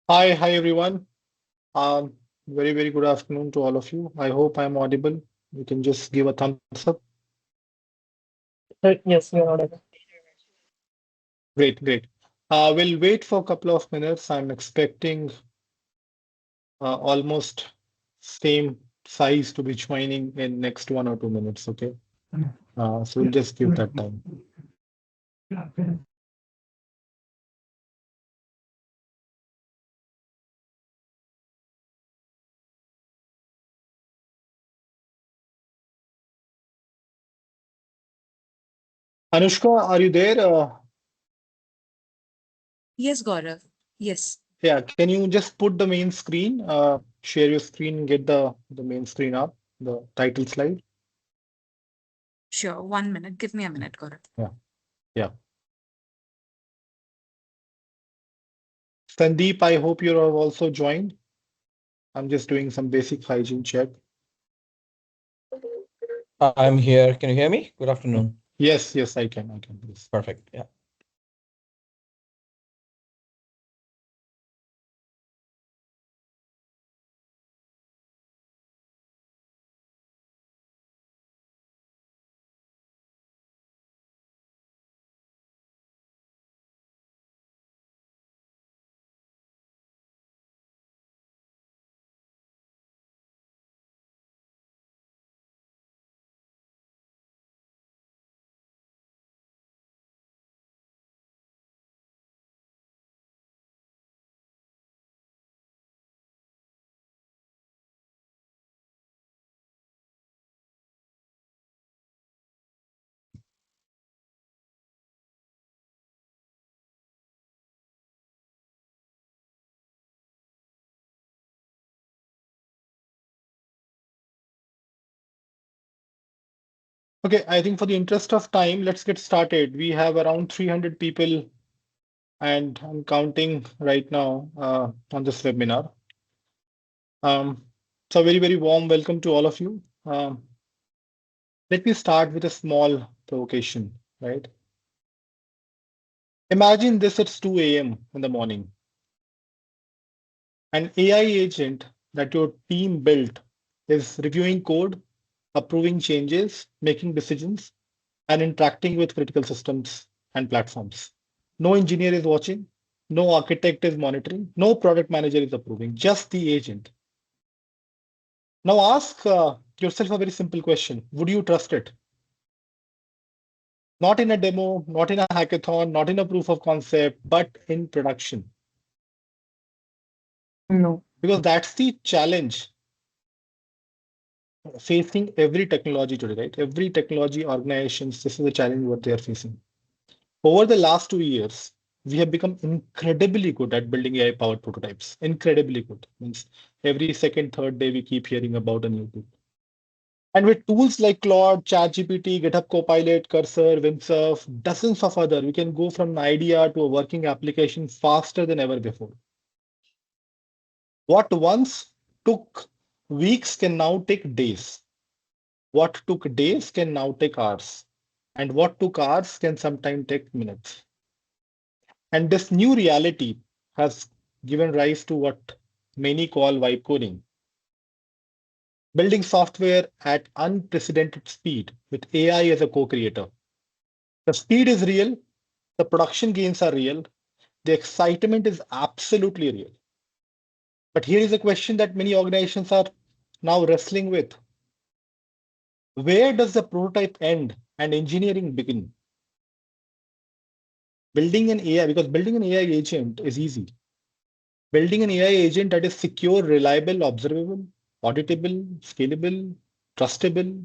Hi everyone. Um, very good afternoon to all of you. I hope I'm audible. You can just give a thumbs up. Yes, you're audible. Great. We'll wait for a couple of minutes. I'm expecting almost same size to be joining in next 1 or 2 minutes. Okay. So we'll just give that time. Anushka, are you there? Yes, Gaurav. Yes. Yeah. Can you just put the main screen? Share your screen. Get the main screen up. The title slide. Sure. 1 minute. Give me a minute, Gaurav. Yeah. Yeah. Sandeep, I hope you have also joined. I'm just doing some basic hygiene check. I'm here. Can you hear me? Good afternoon. Yes, I can, please. Perfect. Yeah. Okay, I think for the interest of time, let's get started. We have around 300 people, and I'm counting right now on this webinar. So very warm welcome to all of you. Let me start with a small provocation, right? Imagine this, it's 2 a.m. in the morning. An AI agent that your team built is reviewing code, approving changes, making decisions, and interacting with critical systems and platforms. No engineer is watching, no architect is monitoring, no product manager is approving, just the agent. Now ask yourself a very simple question. Would you trust it? Not in a demo, not in a hackathon, not in a proof of concept, but in production. No. Because that's the challenge facing every technology today, right? Every technology organizations, this is the challenge what they are facing. Over the last 2 years, we have become incredibly good at building AI-powered prototypes. Incredibly good. Means every second, third day, we keep hearing about a new tool. And with tools like Claude, ChatGPT, GitHub Copilot, Cursor, Windsurf, dozens of other, we can go from an idea to a working application faster than ever before. What once took weeks can now take days. What took days can now take hours. And what took hours can sometimes take minutes. And this new reality has given rise to what many call vibe coding, building software at unprecedented speed with AI as a co-creator. The speed is real, the production gains are real, the excitement is absolutely real. But here is a question that many organizations are now wrestling with. Where does the prototype end and engineering begin? Building an AI, because building an AI agent is easy. Building an AI agent that is secure, reliable, observable, auditable, scalable, trustable,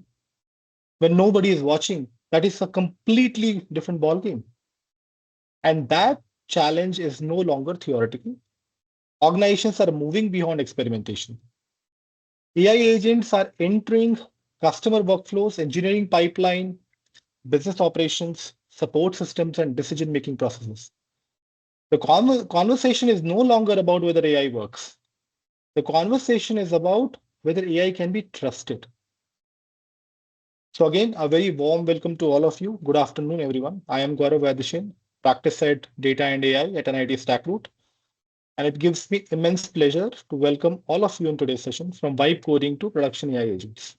when nobody is watching, that is a completely different ballgame. And that challenge is no longer theoretical. Organizations are moving beyond experimentation. AI agents are entering customer workflows, engineering pipeline, business operations, support systems, and decision-making processes. The conversation is no longer about whether AI works. The conversation is about whether AI can be trusted. So again, a very warm welcome to all of you. Good afternoon, everyone. I am Gaurav Vaidishin, practice head data and AI at NIT Stackroot. and it gives me immense pleasure to welcome all of you in today's session from vibe coding to production AI agents.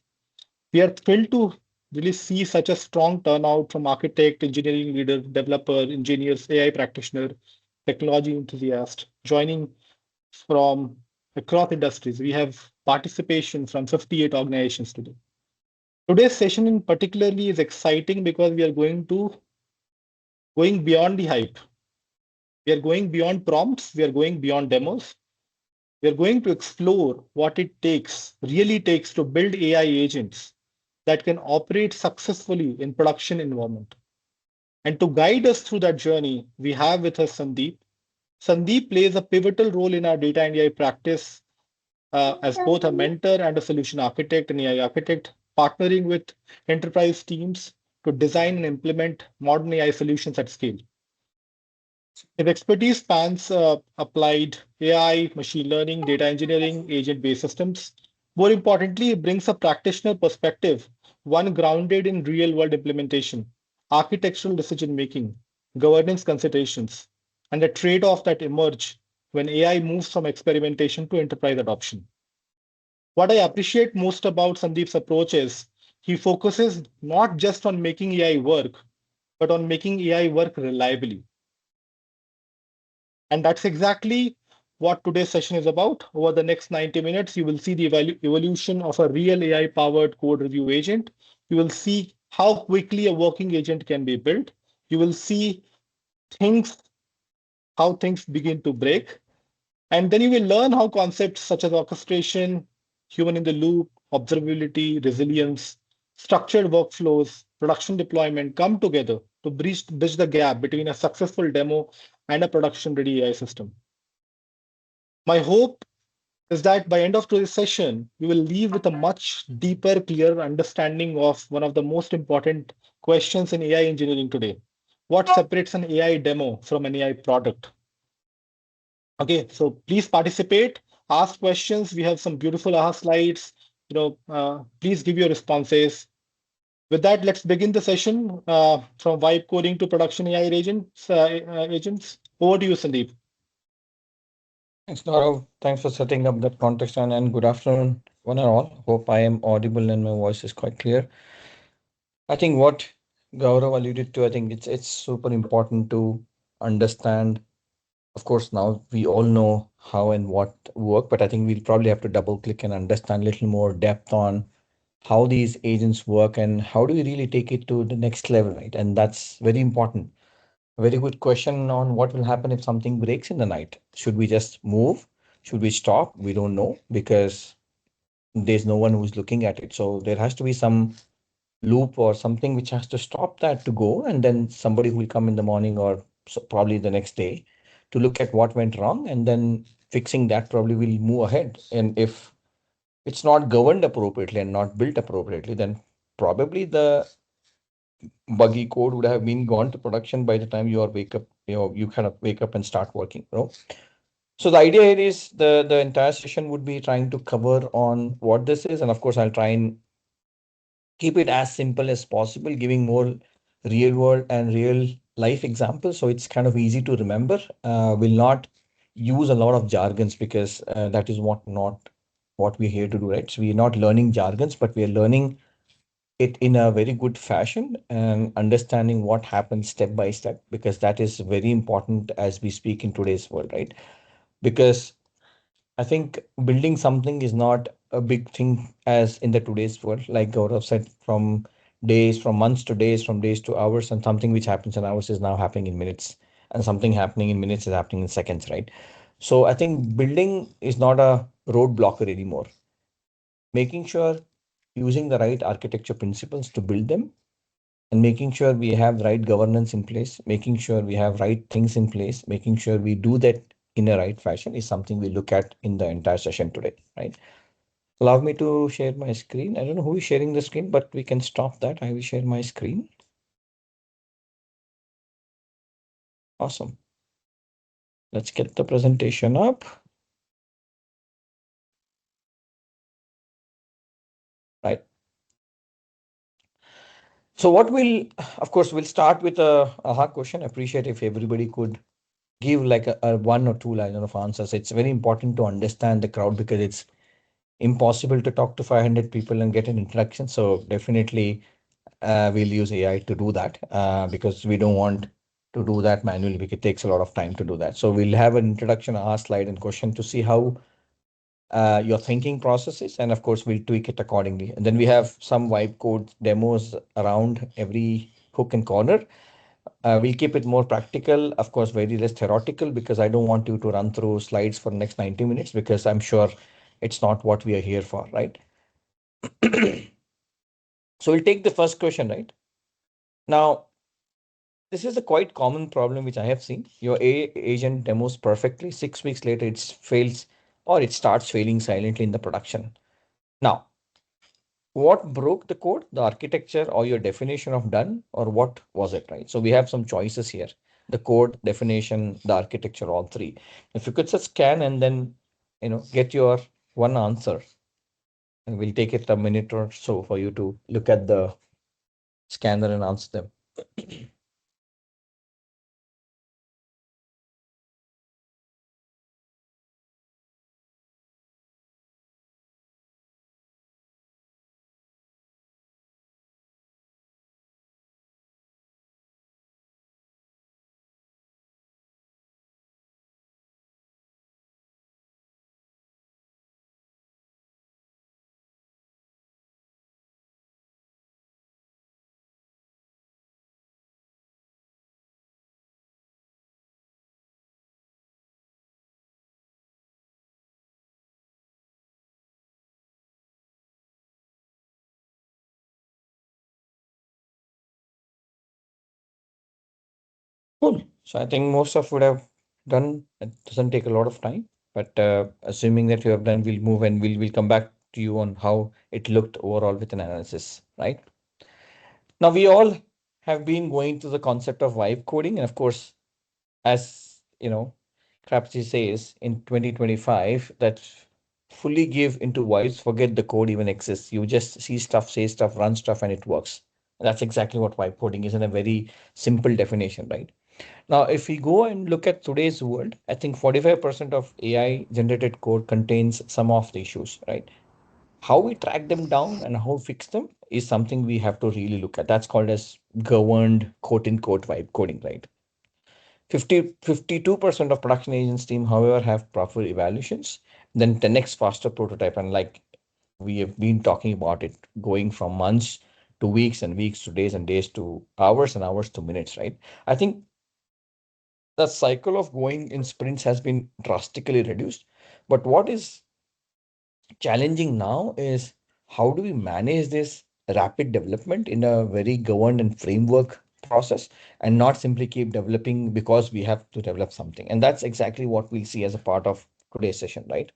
We are thrilled to really see such a strong turnout from architect, engineering leader, developer, engineers, AI practitioner, technology enthusiast joining from across industries. We have participation from 58 organizations today. Today's session in particularly is exciting because we are going beyond the hype. We are going beyond prompts. We are going beyond demos. We are going to explore what it really takes to build AI agents that can operate successfully in production environment. And to guide us through that journey, we have with us Sandeep. Sandeep plays a pivotal role in our data and AI practice as both a mentor and a solution architect, an AI architect, partnering with enterprise teams to design and implement modern AI solutions at scale. His expertise spans applied AI, machine learning, data engineering, agent-based systems. More importantly, he brings a practitioner perspective, one grounded in real-world implementation, architectural decision-making, governance considerations, and the trade-off that emerge when AI moves from experimentation to enterprise adoption. What I appreciate most about Sandeep's approach is he focuses not just on making AI work, but on making AI work reliably. And that's exactly what today's session is about. Over the next 90 minutes, you will see the evolution of a real AI powered code review agent. You will see how quickly a working agent can be built. You will see things, how things begin to break. And then you will learn how concepts such as orchestration, human in the loop, observability, resilience, structured workflows, production deployment come together to bridge the gap between a successful demo and a production ready AI system. My hope is that by end of today's session, you will leave with a much deeper, clearer understanding of one of the most important questions in AI engineering today. What separates an AI demo from an AI product? Okay, so please participate, ask questions. We have some beautiful AHA slides. Please give your responses. With that, let's begin the session from vibe coding to production AI agents. Over to you, Sandeep. Thanks, Gaurav. Thanks for setting up that context and good afternoon, one and all. Hope I am audible and my voice is quite clear. I think what Gaurav alluded to, I think it's super important to understand. Of course, now we all know how and what work, but I think we'll probably have to double click and understand a little more depth on how these agents work and how do we really take it to the next level, right? And that's very important. Very good question on what will happen if something breaks in the night. Should we just move? Should we stop? We don't know because there's no one who's looking at it. So there has to be some loop or something which has to stop that to go. And then somebody will come in the morning or probably the next day to look at what went wrong. And then fixing that probably will move ahead. And if it's not governed appropriately and not built appropriately, then probably the buggy code would have been gone to production by the time you are wake up, you kind of wake up and start working, So the idea here is the entire session would be trying to cover on what this is. And of course, I'll try and keep it as simple as possible, giving more real world and real life examples. So it's kind of easy to remember. Will not use a lot of jargons because that is not what we're here to do, right? So we're not learning jargons, but we are learning it in a very good fashion and understanding what happens step by step, because that is very important as we speak in today's world, right? Because I think building something is not a big thing as in the today's world, like Gaurav said, from days, from months to days, from days to hours, and something which happens in hours is now happening in minutes, and something happening in minutes is happening in seconds, right? So I think building is not a roadblocker anymore. Making sure using the right architecture principles to build them and making sure we have right governance in place, making sure we have right things in place, making sure we do that in a right fashion is something we look at in the entire session today, right? Allow me to share my screen. I don't know who is sharing the screen, but we can stop that. I will share my screen. Awesome. Let's get the presentation up. Right. So what we'll, of course, we'll start with a AHA question. Appreciate if everybody could give like a one or two liner of answers. It's very important to understand the crowd because it's impossible to talk to 500 people and get an introduction. So definitely we'll use AI to do that because we don't want to do that manually because it takes a lot of time to do that. So we'll have an introduction, our slide and question to see how your thinking processes, and of course we'll tweak it accordingly. And then we have some vibe code demos around every hook and corner. We'll keep it more practical, of course, very less theoretical, because I don't want you to run through slides for the next 90 minutes because I'm sure it's not what we are here for, right? So we'll take the first question, right? Now, this is a quite common problem which I have seen. Your agent demos perfectly. 6 weeks later, it fails or it starts failing silently in the production. Now, what broke the code, the architecture or your definition of done, or what was it, right? So we have some choices here, the code, definition, the architecture, all three. If you could just scan and then, get your one answer, and we'll take it a minute or so for you to look at the scanner and answer them. Cool. So I think most of would have done. It doesn't take a lot of time, but assuming that you have done, we'll move and we'll come back to you on how it looked overall with an analysis, right? Now we all have been going through the concept of vibe coding, and of course, as Crapsey says in 2025, that fully give into vibes, forget the code even exists. You just see stuff, say stuff, run stuff, and it works. That's exactly what vibe coding is in a very simple definition, right? Now, if we go and look at today's world, I think 45% of AI generated code contains some of the issues, right? How we track them down and how we fix them is something we have to really look at. That's called as governed quote unquote vibe coding, right? 52% of production agents team, however, have proper evaluations, then 10x faster prototype. And like we have been talking about it, going from months to weeks and weeks to days and days to hours and hours to minutes, right? I think the cycle of going in sprints has been drastically reduced. But what is challenging now is how do we manage this rapid development in a very governed and framework process and not simply keep developing because we have to develop something. And that's exactly what we'll see as a part of today's session, right?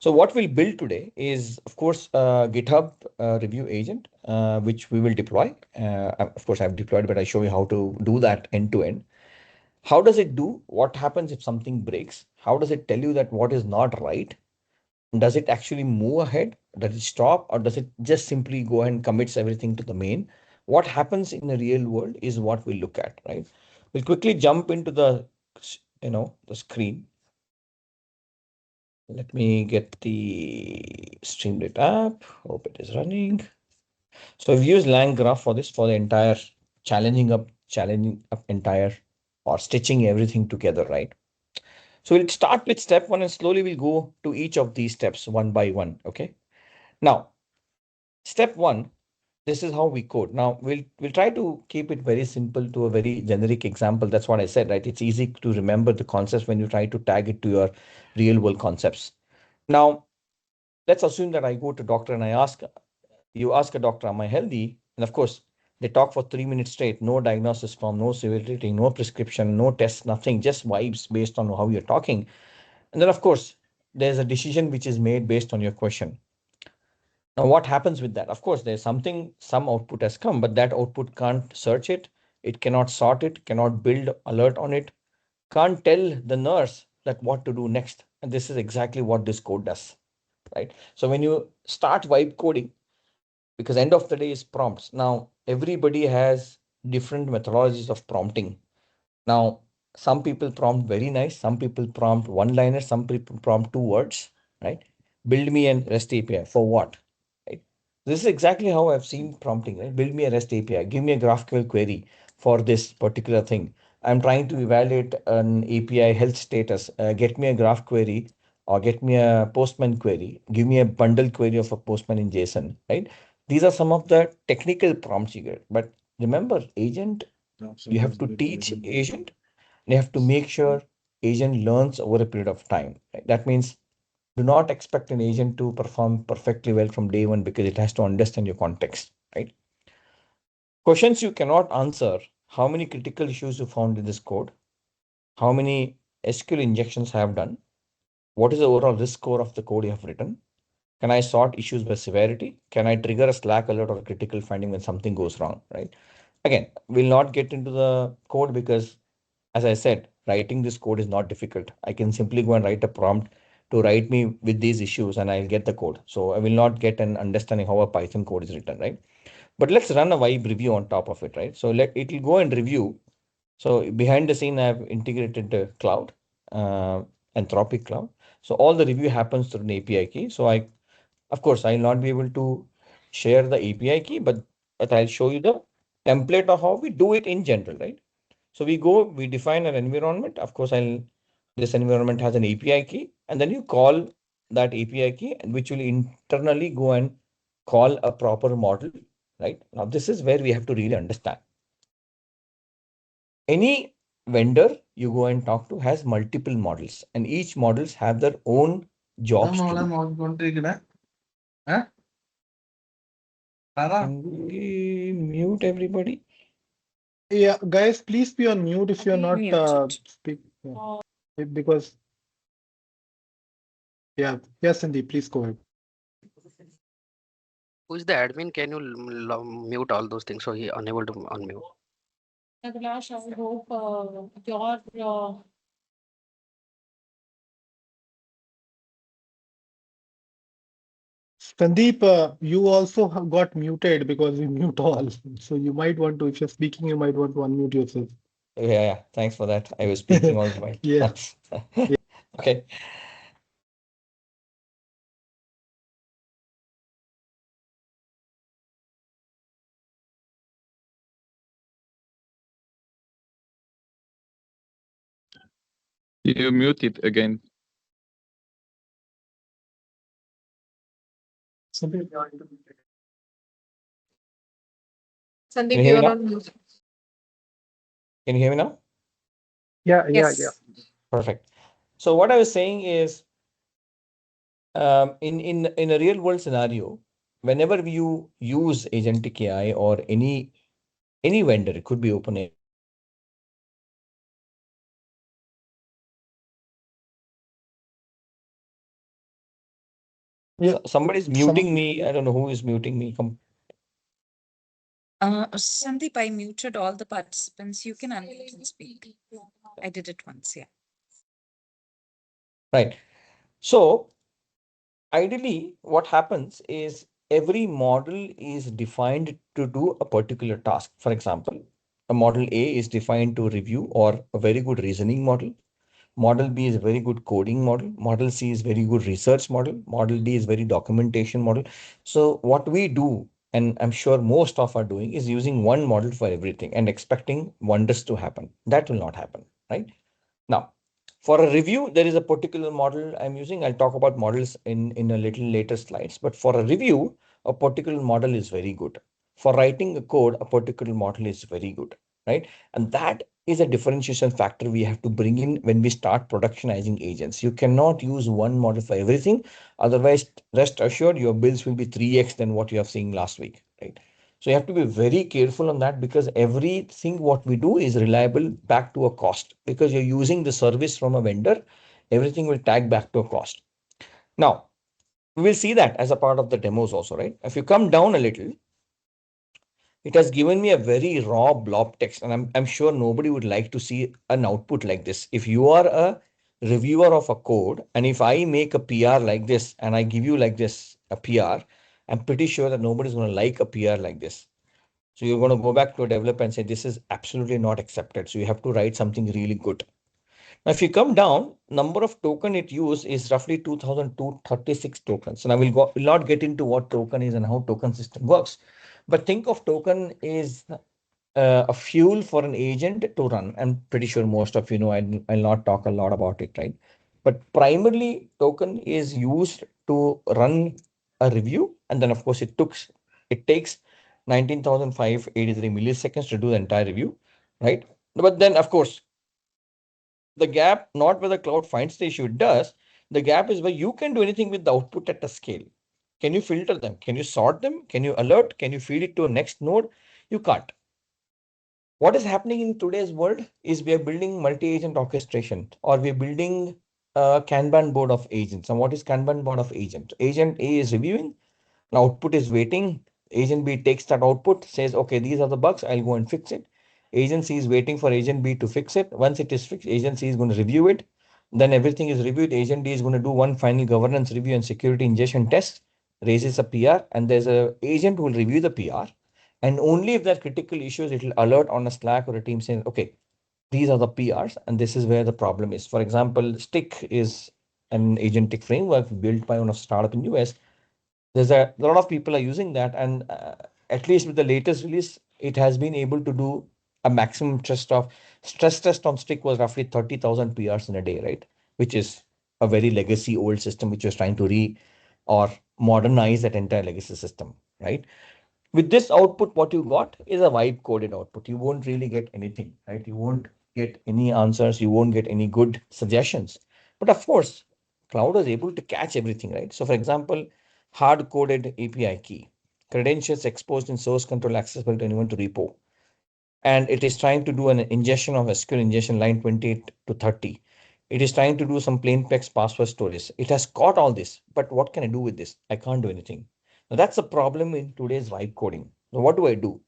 So what we'll build today is, of course, a GitHub review agent, which we will deploy. Of course, I've deployed, but I show you how to do that end to end. How does it do? What happens if something breaks? How does it tell you that what is not right? Does it actually move ahead? Does it stop? Or does it just simply go and commits everything to the main? What happens in the real world is what we look at, right? We'll quickly jump into the screen. Let me get the Streamlit app. Hope it is running. So we've used line graph for this, for the entire challenging up entire or stitching everything together, right? So we'll start with step one and slowly we'll go to each of these steps one by one. Okay. Now, step one, this is how we code. Now we'll try to keep it very simple to a very generic example. That's what I said, right? It's easy to remember the concepts when you try to tag it to your real world concepts. Now, let's assume that I go to doctor and you ask a doctor, am I healthy? And of course, they talk for 3 minutes straight, no diagnosis form, no severity, no prescription, no test, nothing, just vibes based on how you're talking. And then, of course, there's a decision which is made based on your question. Now, what happens with that? Of course, there's some output has come, but that output can't search it. It cannot sort it, cannot build alert on it, can't tell the nurse that what to do next. And this is exactly what this code does, right? So when you start vibe coding, because end of the day is prompts. Now, everybody has different methodologies of prompting. Now, Some people prompt very nice, some people prompt one-liner, some people prompt two words, right? Build me a REST API for what? Right? This is exactly how I've seen prompting, right? Build me a REST API, give me a GraphQL query for this particular thing. I'm trying to evaluate an API health status. Get me a graph query or get me a Postman query. Give me a bundle query of a Postman in JSON, right? These are some of the technical prompts you get. But remember, agent, you have to teach agent. You have to make sure agent learns over a period of time. Right? That means do not expect an agent to perform perfectly well from day one because it has to understand your context, right? Questions you cannot answer: how many critical issues you found in this code? How many SQL injections I have done? What is the overall risk score of the code you have written? Can I sort issues by severity? Can I trigger a Slack alert or a critical finding when something goes wrong, right? Again, we'll not get into the code because, as I said, writing this code is not difficult. I can simply go and write a prompt to write me with these issues and I'll get the code. So I will not get an understanding how a Python code is written, right? But let's run a Vibe review on top of it, right? So it will go and review. So behind the scene, I've integrated the cloud, uh, Anthropic cloud. So all the review happens through an API key. So of course, I'll not be able to share the API key, but I'll show you the template of how we do it in general, right? So we define an environment. Of course, this environment has an API key, and then you call that API key, which will internally go and call a proper model, right? Now, this is where we have to really understand. Any vendor you go and talk to has multiple models, and each models have their own jobs to do. Can we mute everybody? Yeah, guys, please be on mute if you're not Muted. speaking. Because, yeah, yes, Sandeep, please go ahead. Who's the admin? Can you mute all those things so he unable to unmute? Abhilash, I hope your Sandeep, you also got muted because we mute all. So you might want to, if you're speaking, you might want to unmute yourself. Yeah, thanks for that. I was speaking all the while. Yeah. Okay. You muted again. Sandeep, Can you Sandeep, hear me you're now? on mute. Can you hear me now? yeah. Yes. Perfect. So what I was saying is, in a real world scenario, whenever you use agentic AI or any vendor, it could be OpenAI. Yeah. Somebody's muting me. I don't know who is muting me. Sandeep, I muted all the participants. You can unmute and speak. I did it once, yeah. Right. So ideally, what happens is every model is defined to do a particular task. For example, a model A is defined to review or a very good reasoning model. Model B is a very good coding model. Model C is very good research model. Model D is very documentation model. So what we do, and I'm sure most of are doing, is using one model for everything and expecting wonders to happen. That will not happen, right? Now, for a review, there is a particular model I'm using. I'll talk about models in a little later slides. But for a review, a particular model is very good. For writing a code, a particular model is very good, right? And that is a differentiation factor we have to bring in when we start productionizing agents. You cannot use one model for everything. Otherwise, rest assured, your bills will be 3x than what you have seen last week, right? So you have to be very careful on that because everything what we do is reliable back to a cost because you're using the service from a vendor. Everything will tag back to a cost. Now, we will see that as a part of the demos also, right? If you come down a little, it has given me a very raw blob text, and I'm sure nobody would like to see an output like this. If you are a reviewer of a code, and if I make a PR like this and I give you like this a PR, I'm pretty sure that nobody's going to like a PR like this. So you're going to go back to a developer and say, this is absolutely not accepted. So you have to write something really good. Now, if you come down, number of token it used is roughly 2,236 tokens. And I will not get into what token is and how token system works. But think of token is a fuel for an agent to run. I'm pretty sure most of you know, I'll not talk a lot about it, right? But primarily, token is used to run a review. And then, of course, it takes 19,583 milliseconds to do the entire review, right? But then, of course, the gap, not where the cloud finds the issue, it does. The gap is where you can do anything with the output at a scale. Can you filter them? Can you sort them? Can you alert? Can you feed it to a next node? You can't. What is happening in today's world is we are building multi-agent orchestration, or we're building a Kanban board of agents. And what is Kanban board of agent? Agent A is reviewing, and output is waiting. Agent B takes that output, says, okay, these are the bugs, I'll go and fix it. Agent C is waiting for agent B to fix it. Once it is fixed, agent C is going to review it. Then everything is reviewed. Agent D is going to do one final governance review and security ingestion test, raises a PR, and there's a agent who will review the PR. And only if there are critical issues, it will alert on a Slack or a team saying, okay, these are the PRs, and this is where the problem is. For example, Stick is an agentic framework built by one of startup in US. There's a lot of people are using that, and at least with the latest release, it has been able to do a maximum stress test on Stick was roughly 30,000 PRs in a day, right? Which is a very legacy old system which was trying to or modernize that entire legacy system, right? With this output, what you got is a vibe coded output. You won't really get anything, right? You won't get any answers. You won't get any good suggestions. But of course, cloud is able to catch everything, right? So for example, hard coded API key, credentials exposed in source control accessible to anyone to repo. And it is trying to do an ingestion of SQL ingestion line 28 to 30. It is trying to do some plain text password storage. It has got all this, but what can I do with this? I can't do anything. Now that's a problem in today's vibe coding. So what do?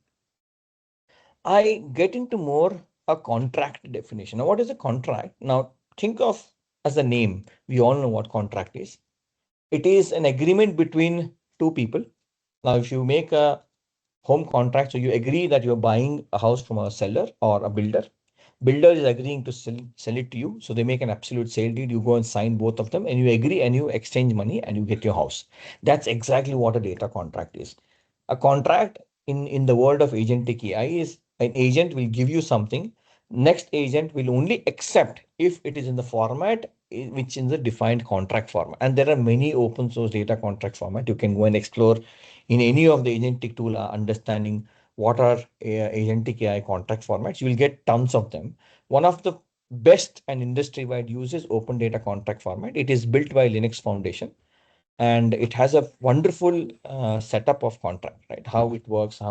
I get into more a contract definition. Now, what is a contract? Now, think of as a name. We all know what contract is. It is an agreement between two people. Now, if you make a home contract, so you agree that you're buying a house from a seller or a builder. Builder is agreeing to sell it to you. So they make an absolute sale deed. You go and sign both of them and you agree and you exchange money and you get your house. That's exactly what a data contract is. A contract in the world of agentic AI is an agent will give you something. Next agent will only accept if it is in the format which is the defined contract format. And there are many open source data contract format. You can go and explore in any of the agentic tool understanding what are agentic AI contract formats. You will get tons of them. One of the best and industry-wide use is open data contract format. It is built by Linux Foundation and it has a wonderful setup of contract, right? How it works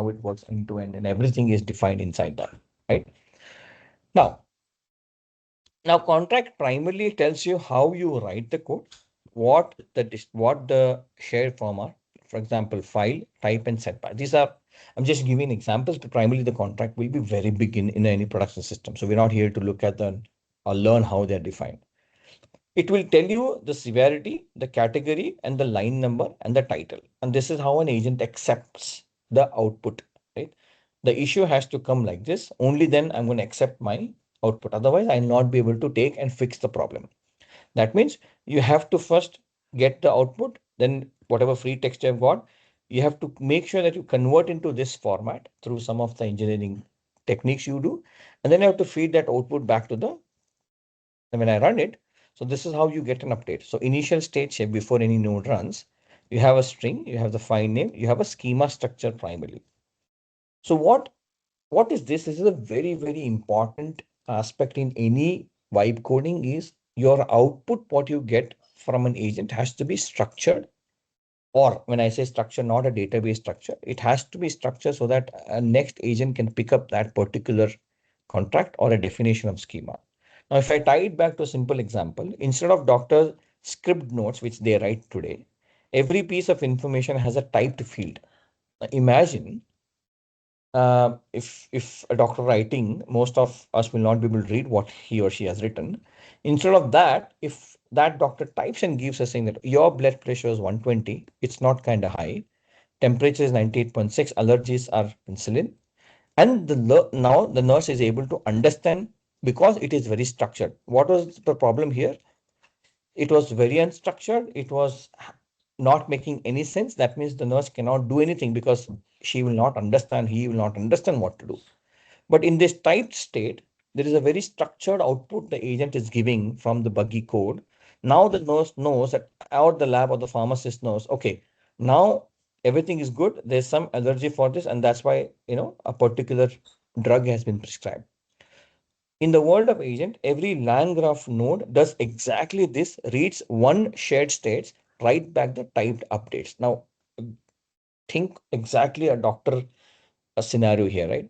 end to end, and everything is defined inside that, right? Now, contract primarily tells you how you write the code, what the shared form are. For example, file, type, and setback. These are, I'm just giving examples, but primarily the contract will be very big in any production system. So we're not here to look at them or learn how they're defined. It will tell you the severity, the category, and the line number and the title. And this is how an agent accepts the output, right? The issue has to come like this. Only then I'm going to accept my output. Otherwise, I'll not be able to take and fix the problem. That means you have to first get the output, then whatever free text you've got, you have to make sure that you convert into this format through some of the engineering techniques you do. And then you have to feed that output back to and when I run it, so this is how you get an update. So initial state shape before any node runs, you have a string, you have the file name, you have a schema structure primarily. So what is this? This is a very, very important aspect in any vibe coding is your output, what you get from an agent has to be structured. Or when I say structure, not a database structure, it has to be structured so that a next agent can pick up that particular contract or a definition of schema. Now, if I tie it back to a simple example, instead of doctor script notes, which they write today, every piece of information has a typed field. Now, imagine if a doctor writing, most of us will not be able to read what he or she has written. Instead of that, if that doctor types and gives us saying that your blood pressure is 120, it's not kind of high, temperature is 98.6, allergies are insulin, And now the nurse is able to understand because it is very structured. What was the problem here? It was very unstructured. It was not making any sense. That means the nurse cannot do anything because she will not understand, he will not understand what to do. But in this typed state, there is a very structured output the agent is giving from the buggy code. Now the nurse knows that, or the lab or the pharmacist knows, okay, now everything is good. There's some allergy for this, and that's why, a particular drug has been prescribed. In the world of agent, every land graph node does exactly this, reads one shared states, write back the typed updates. Now, think exactly a doctor a scenario here, right?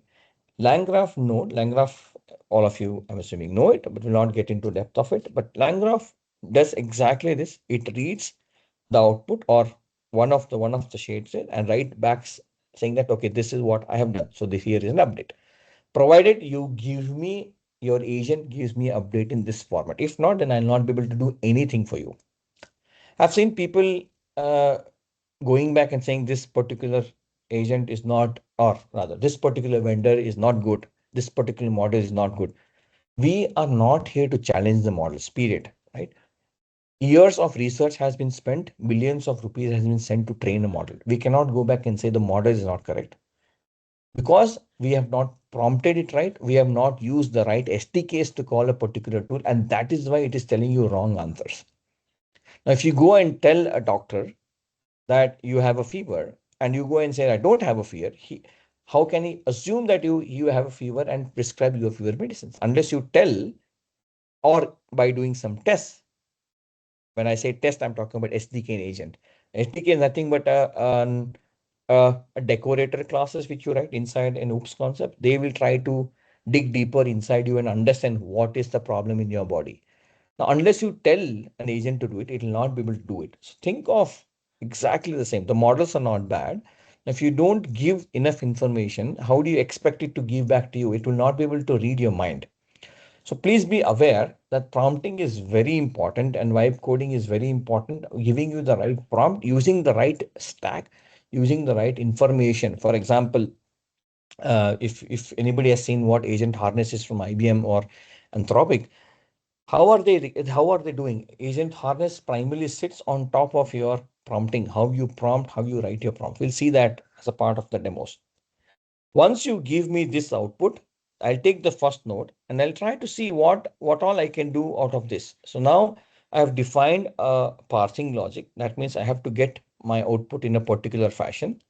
Landgraph node, Landgraph, all of you, I'm assuming, know it, but will not get into depth of it. But Landgraph does exactly this. It reads the output or one of the shades and write back saying that, okay, this is what I have done. So this here is an update. Provided you give me, your agent gives me update in this format. If not, then I'll not be able to do anything for you. I've seen people uh, going back and saying this particular agent is not, or rather, this particular vendor is not good. This particular model is not good. We are not here to challenge the models, period. Right? Years of research has been spent, billions of rupees has been sent to train a model. We cannot go back and say the model is not correct because we have not prompted it right. We have not used the right SDKs to call a particular tool, and that is why it is telling you wrong answers. Now, if you go and tell a doctor that you have a fever and you go and say, I don't have a fever, how can he assume that you have a fever and prescribe you a fever medicines? Unless you tell, or by doing some tests. When I say test, I'm talking about SDK and agent. SDK is nothing but a decorator classes which you write inside an OOPS concept. They will try to dig deeper inside you and understand what is the problem in your body. Now, unless you tell an agent to do it, it will not be able to do it. So think of exactly the same. The models are not bad. If you don't give enough information, how do you expect it to give back to you? It will not be able to read your mind. So please be aware that prompting is very important and vibe coding is very important. Giving you the right prompt, using the right stack, using the right information. For example, if anybody has seen what agent harness is from IBM or Anthropic, how are they doing? Agent harness primarily sits on top of your prompting, how you prompt, how you write your prompt. We'll see that as a part of the demos. Once you give me this output, I'll take the first node and I'll try to see what all I can do out of this. So now I have defined a parsing logic. That means I have to get my output in a particular fashion,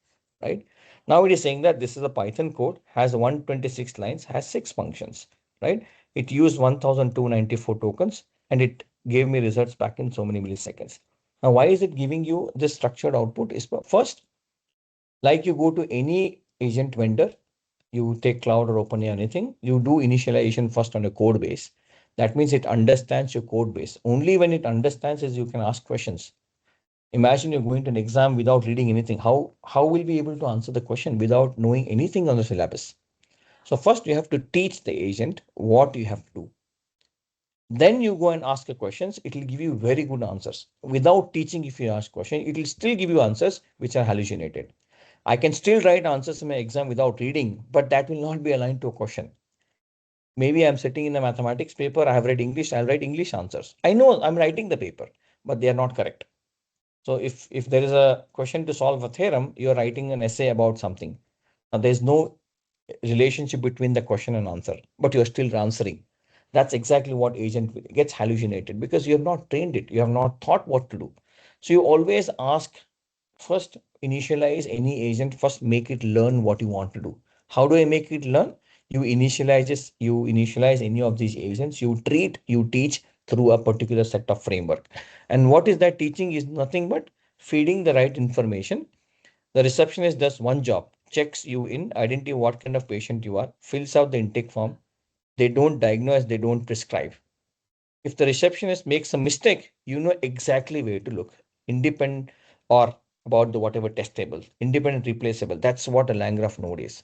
right? Now it is saying that this is a Python code, has 126 lines, has 6 functions, right? It used 1294 tokens and it gave me results back in so many milliseconds. Now, why is it giving you this structured output? Is first, like you go to any agent vendor, you take cloud or open anything, you do initialization first on a code base. That means it understands your code base. Only when it understands is you can ask questions. Imagine you're going to an exam without reading anything. How will we be able to answer the question without knowing anything on the syllabus? So first you have to teach the agent what you have to do. Then you go and ask a questions. It will give you very good answers. Without teaching, if you ask question, it will still give you answers which are hallucinated. I can still write answers in my exam without reading, but that will not be aligned to a question. Maybe I'm sitting in a mathematics paper, I have read English, I'll write English answers. I know I'm writing the paper, but they are not correct. So if there is a question to solve a theorem, you're writing an essay about something. Now there's no relationship between the question and answer, but you're still answering. That's exactly what agent gets hallucinated because you have not trained it. You have not thought what to do. So you always ask first, initialize any agent, first make it learn what you want to do. How do I make it learn? You initialize any of these agents, you teach through a particular set of framework. And what is that teaching is nothing but feeding the right information. The receptionist does one job, checks you in, identify what kind of patient you are, fills out the intake form. They don't diagnose, they don't prescribe. If the receptionist makes a mistake, you know exactly where to look. Independent or about the whatever test table, independent replaceable. That's what a Landgraph node is.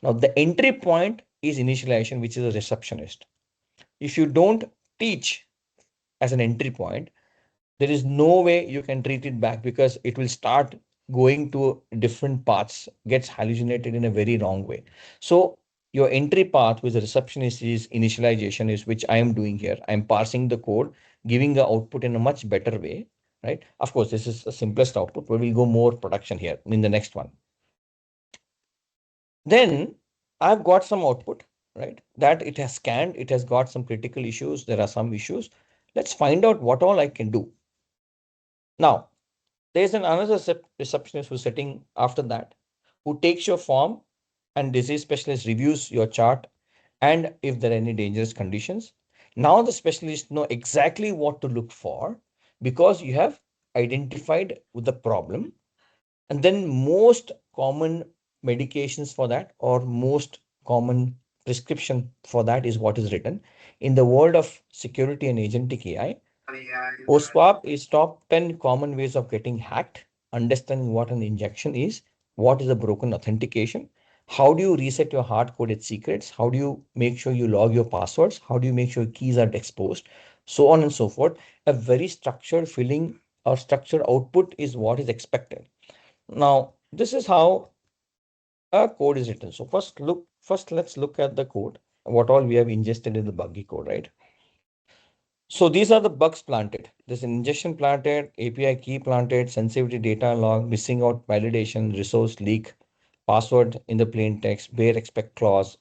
Now the entry point is initialization, which is a receptionist. If you don't teach as an entry point, there is no way you can treat it back because it will start going to different paths, gets hallucinated in a very wrong way. So Your entry path with the receptionist is initialization, is which I am doing here. I'm parsing the code, giving the output in a much better way, right? Of course, this is the simplest output, but we'll go more production here in the next one. Then I've got some output, right? That it has scanned, it has got some critical issues. There are some issues. Let's find out what all I can do. Now, there's another receptionist who's sitting after that, who takes your form, and disease specialist reviews your chart and if there are any dangerous conditions. Now the specialists know exactly what to look for because you have identified the problem. And then most common medications for that, or most common prescription for that, is what is written. In the world of security and agentic AI, OSWAP is top 10 common ways of getting hacked, understanding what an injection is, what is a broken authentication, how do you reset your hard-coded secrets, how do you make sure you log your passwords, how do you make sure keys are exposed, so on and so forth. A very structured filling or structured output is what is expected. Now, this is how a code is written. So first let's look at the code, what all we have ingested in the buggy code, right? So these are the bugs planted. There's an injection planted, API key planted, sensitivity data log, missing out validation, resource leak, password in the plain text, bare expect clause,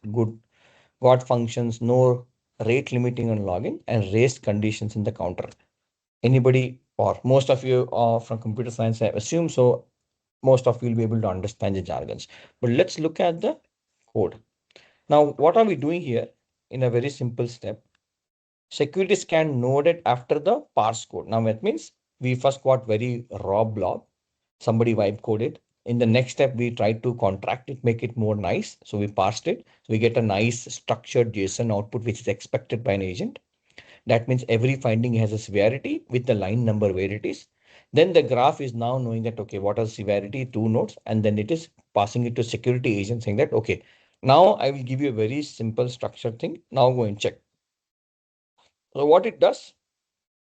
got functions, no rate limiting on login, and raised conditions in the counter. Anybody or most of you are from computer science, I assume, so most of you will be able to understand the jargons. But let's look at the code. Now, what are we doing here in a very simple step? Security scan noded after the parse code. Now, that means we first got very raw blob. Somebody vibe coded. In the next step, we tried to contract it, make it more nice. So we parsed it. So we get a nice structured JSON output, which is expected by an agent. That means every finding has a severity with the line number where it is. Then the graph is now knowing that, okay, what are severity, 2 nodes, and then it is passing it to security agent saying that, okay, now I will give you a very simple structured thing. Now go and check. So what it does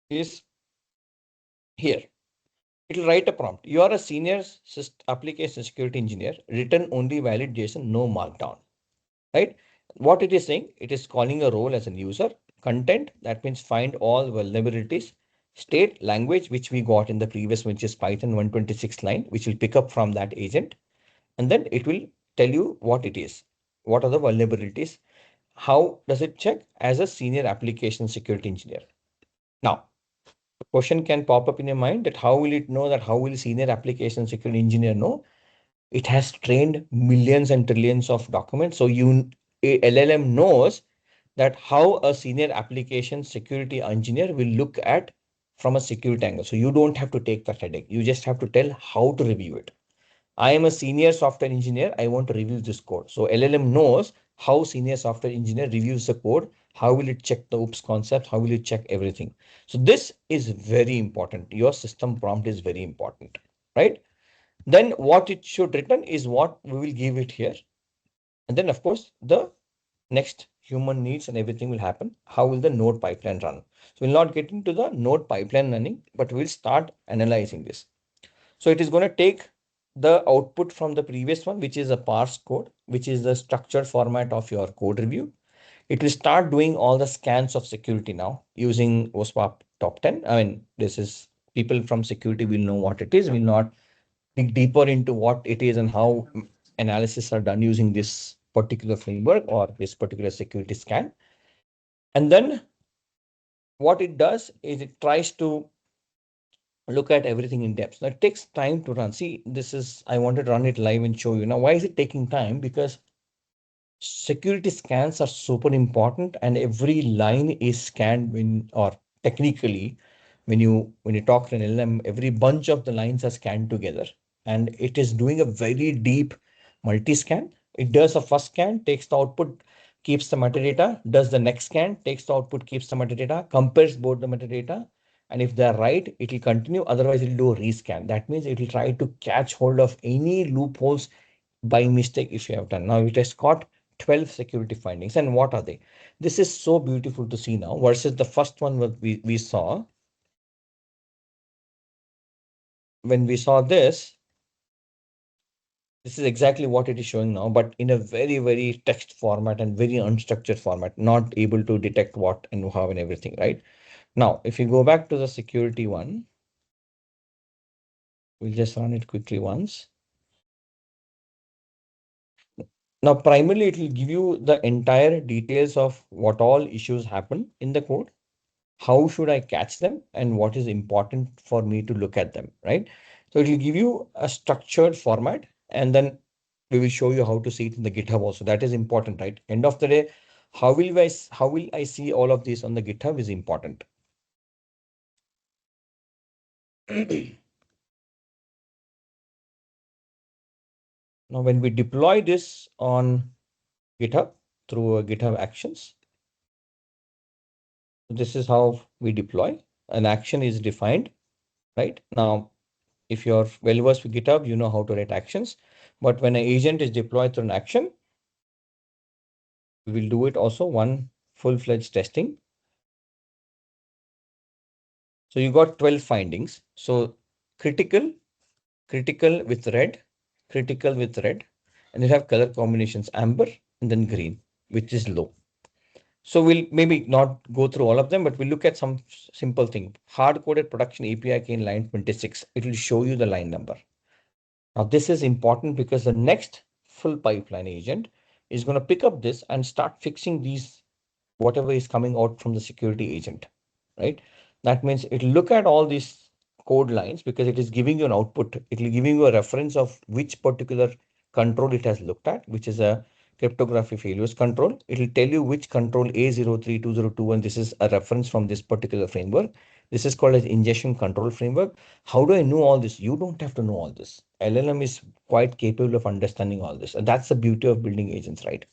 is here, it will write a prompt. You are a senior application security engineer, return only valid JSON, no markdown, right? What it is saying, it is calling a role as a user, content, that means find all vulnerabilities, state, language, which we got in the previous, which is Python 126 line, which will pick up from that agent. And then it will tell you what it is. What are the vulnerabilities? How does it check as a senior application security engineer? Now, the question can pop up in your mind that how will it know that, how will senior application security engineer know? It has trained millions and trillions of documents. So LLM knows that how a senior application security engineer will look at from a security angle. So you don't have to take that headache. You just have to tell how to review it. I am a senior software engineer. I want to review this code. So LLM knows how senior software engineer reviews the code. How will it check the oops concept? How will it check everything? So this is very important. Your system prompt is very important, right? Then what it should return is what we will give it here. And then of course, the next human needs and everything will happen. How will the node pipeline run? So we'll not get into the node pipeline running, but we'll start analyzing this. So it is going to take the output from the previous one, which is a parse code, which is the structured format of your code review. It will start doing all the scans of security now using OSWAP top 10. I mean, this is people from security will know what it is. We'll not dig deeper into what it is and how analysis are done using this particular framework or this particular security scan. And then what it does is it tries to look at everything in depth. Now it takes time to run. See, this is, I wanted to run it live and show you. Now, why is it taking time? Because security scans are super important and every line is scanned when, or technically, when you talk to an LM, every bunch of the lines are scanned together and it is doing a very deep multi-scan. It does a first scan, takes the output, keeps the metadata, does the next scan, takes the output, keeps the metadata, compares both the metadata. And if they're right, it will continue. Otherwise, it will do a rescan. That means it will try to catch hold of any loopholes by mistake if you have done. Now it has caught 12 security findings. And what are they? This is so beautiful to see now versus the first one that we saw. When we saw this, This is exactly what it is showing now, but in a very, very text format and very unstructured format, not able to detect what and how and everything, right? Now, if you go back to the security one, we'll just run it quickly once. Now, primarily, it will give you the entire details of what all issues happen in the code. How should I catch them and what is important for me to look at them, right? So it will give you a structured format, and then we will show you how to see it in the GitHub also. That is important, right? End of the day, how will I see all of this on the GitHub is important. Now, when we deploy this on GitHub through GitHub Actions, this is how we deploy. An action is defined, right? Now, if you're well versed with GitHub, you know how to write actions. But when an agent is deployed through an action, we will do it also one full-fledged testing. So you got 12 findings. So critical, critical with red, critical with red, and you have color combinations amber and then green, which is low. So we'll maybe not go through all of them, but we'll look at some simple thing. Hard-coded production API key in line 26. It will show you the line number. Now this is important because the next full pipeline agent is going to pick up this and start fixing these, whatever is coming out from the security agent, right? That means it'll look at all these code lines because it is giving you an output. It will give you a reference of which particular control it has looked at, which is a cryptography failures control. It will tell you which control A032021. This is a reference from this particular framework. This is called as ingestion control framework. How do I know all this? You don't have to know all this. LLM is quite capable of understanding all this. And that's the beauty of building agents, right?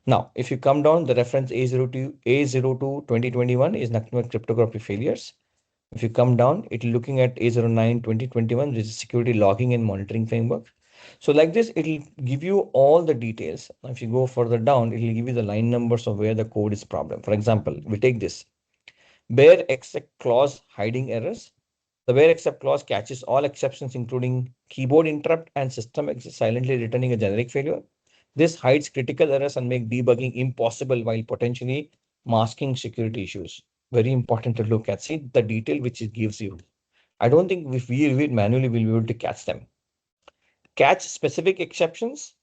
Now, if you come down, the reference A02 2021 is nothing but cryptography failures. If you come down, it's looking at A09 2021, which is security logging and monitoring framework. So like this, it'll give you all the details. If you go further down, it'll give you the line numbers of where the code is problem. For example, we take this bare except clause hiding errors. The where except clause catches all exceptions, including keyboard interrupt and system exit, silently returning a generic failure. This hides critical errors and make debugging impossible while potentially masking security issues. Very important to look at. See the detail which it gives you. I don't think if we review it manually, we'll be able to catch them. Catch specific exceptions,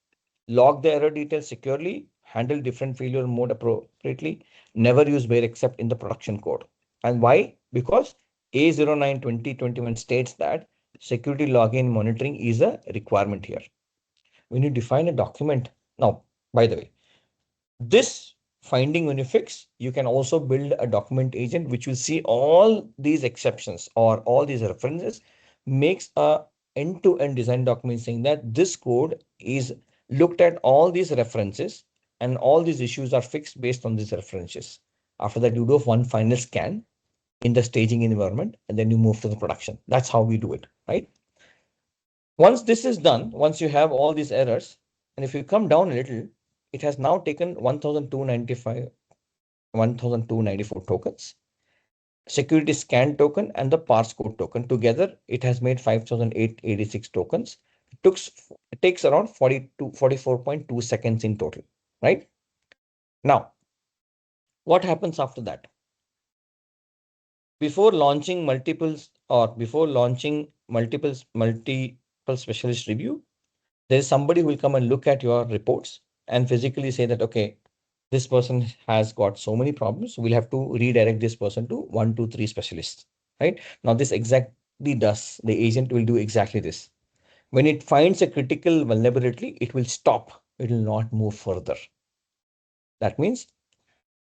log the error details securely, handle different failure mode appropriately, never use where except in the production code. And why? Because A09 2021 states that security login monitoring is a requirement here. When you define a document, now, by the way, this finding when you fix, you can also build a document agent which will see all these exceptions or all these references, makes a end-to-end design document saying that this code is looked at all these references and all these issues are fixed based on these references. After that, you do one final scan in the staging environment and then you move to the production. That's how we do it, right? Once this is done, once you have all these errors, and if you come down a little, it has now taken 1,295, 1,294 tokens, security scan token and the parse code token. Together, it has made 5,886 tokens. It takes around 44.2 seconds in total, right? Now, what happens after that? Before launching multiple specialist review, there is somebody who will come and look at your reports and physically say that, okay, this person has got so many problems. We'll have to redirect this person to 1, 2, 3 specialists, right? Now, this exactly does, the agent will do exactly this. When it finds a critical vulnerability, it will stop. It will not move further. That means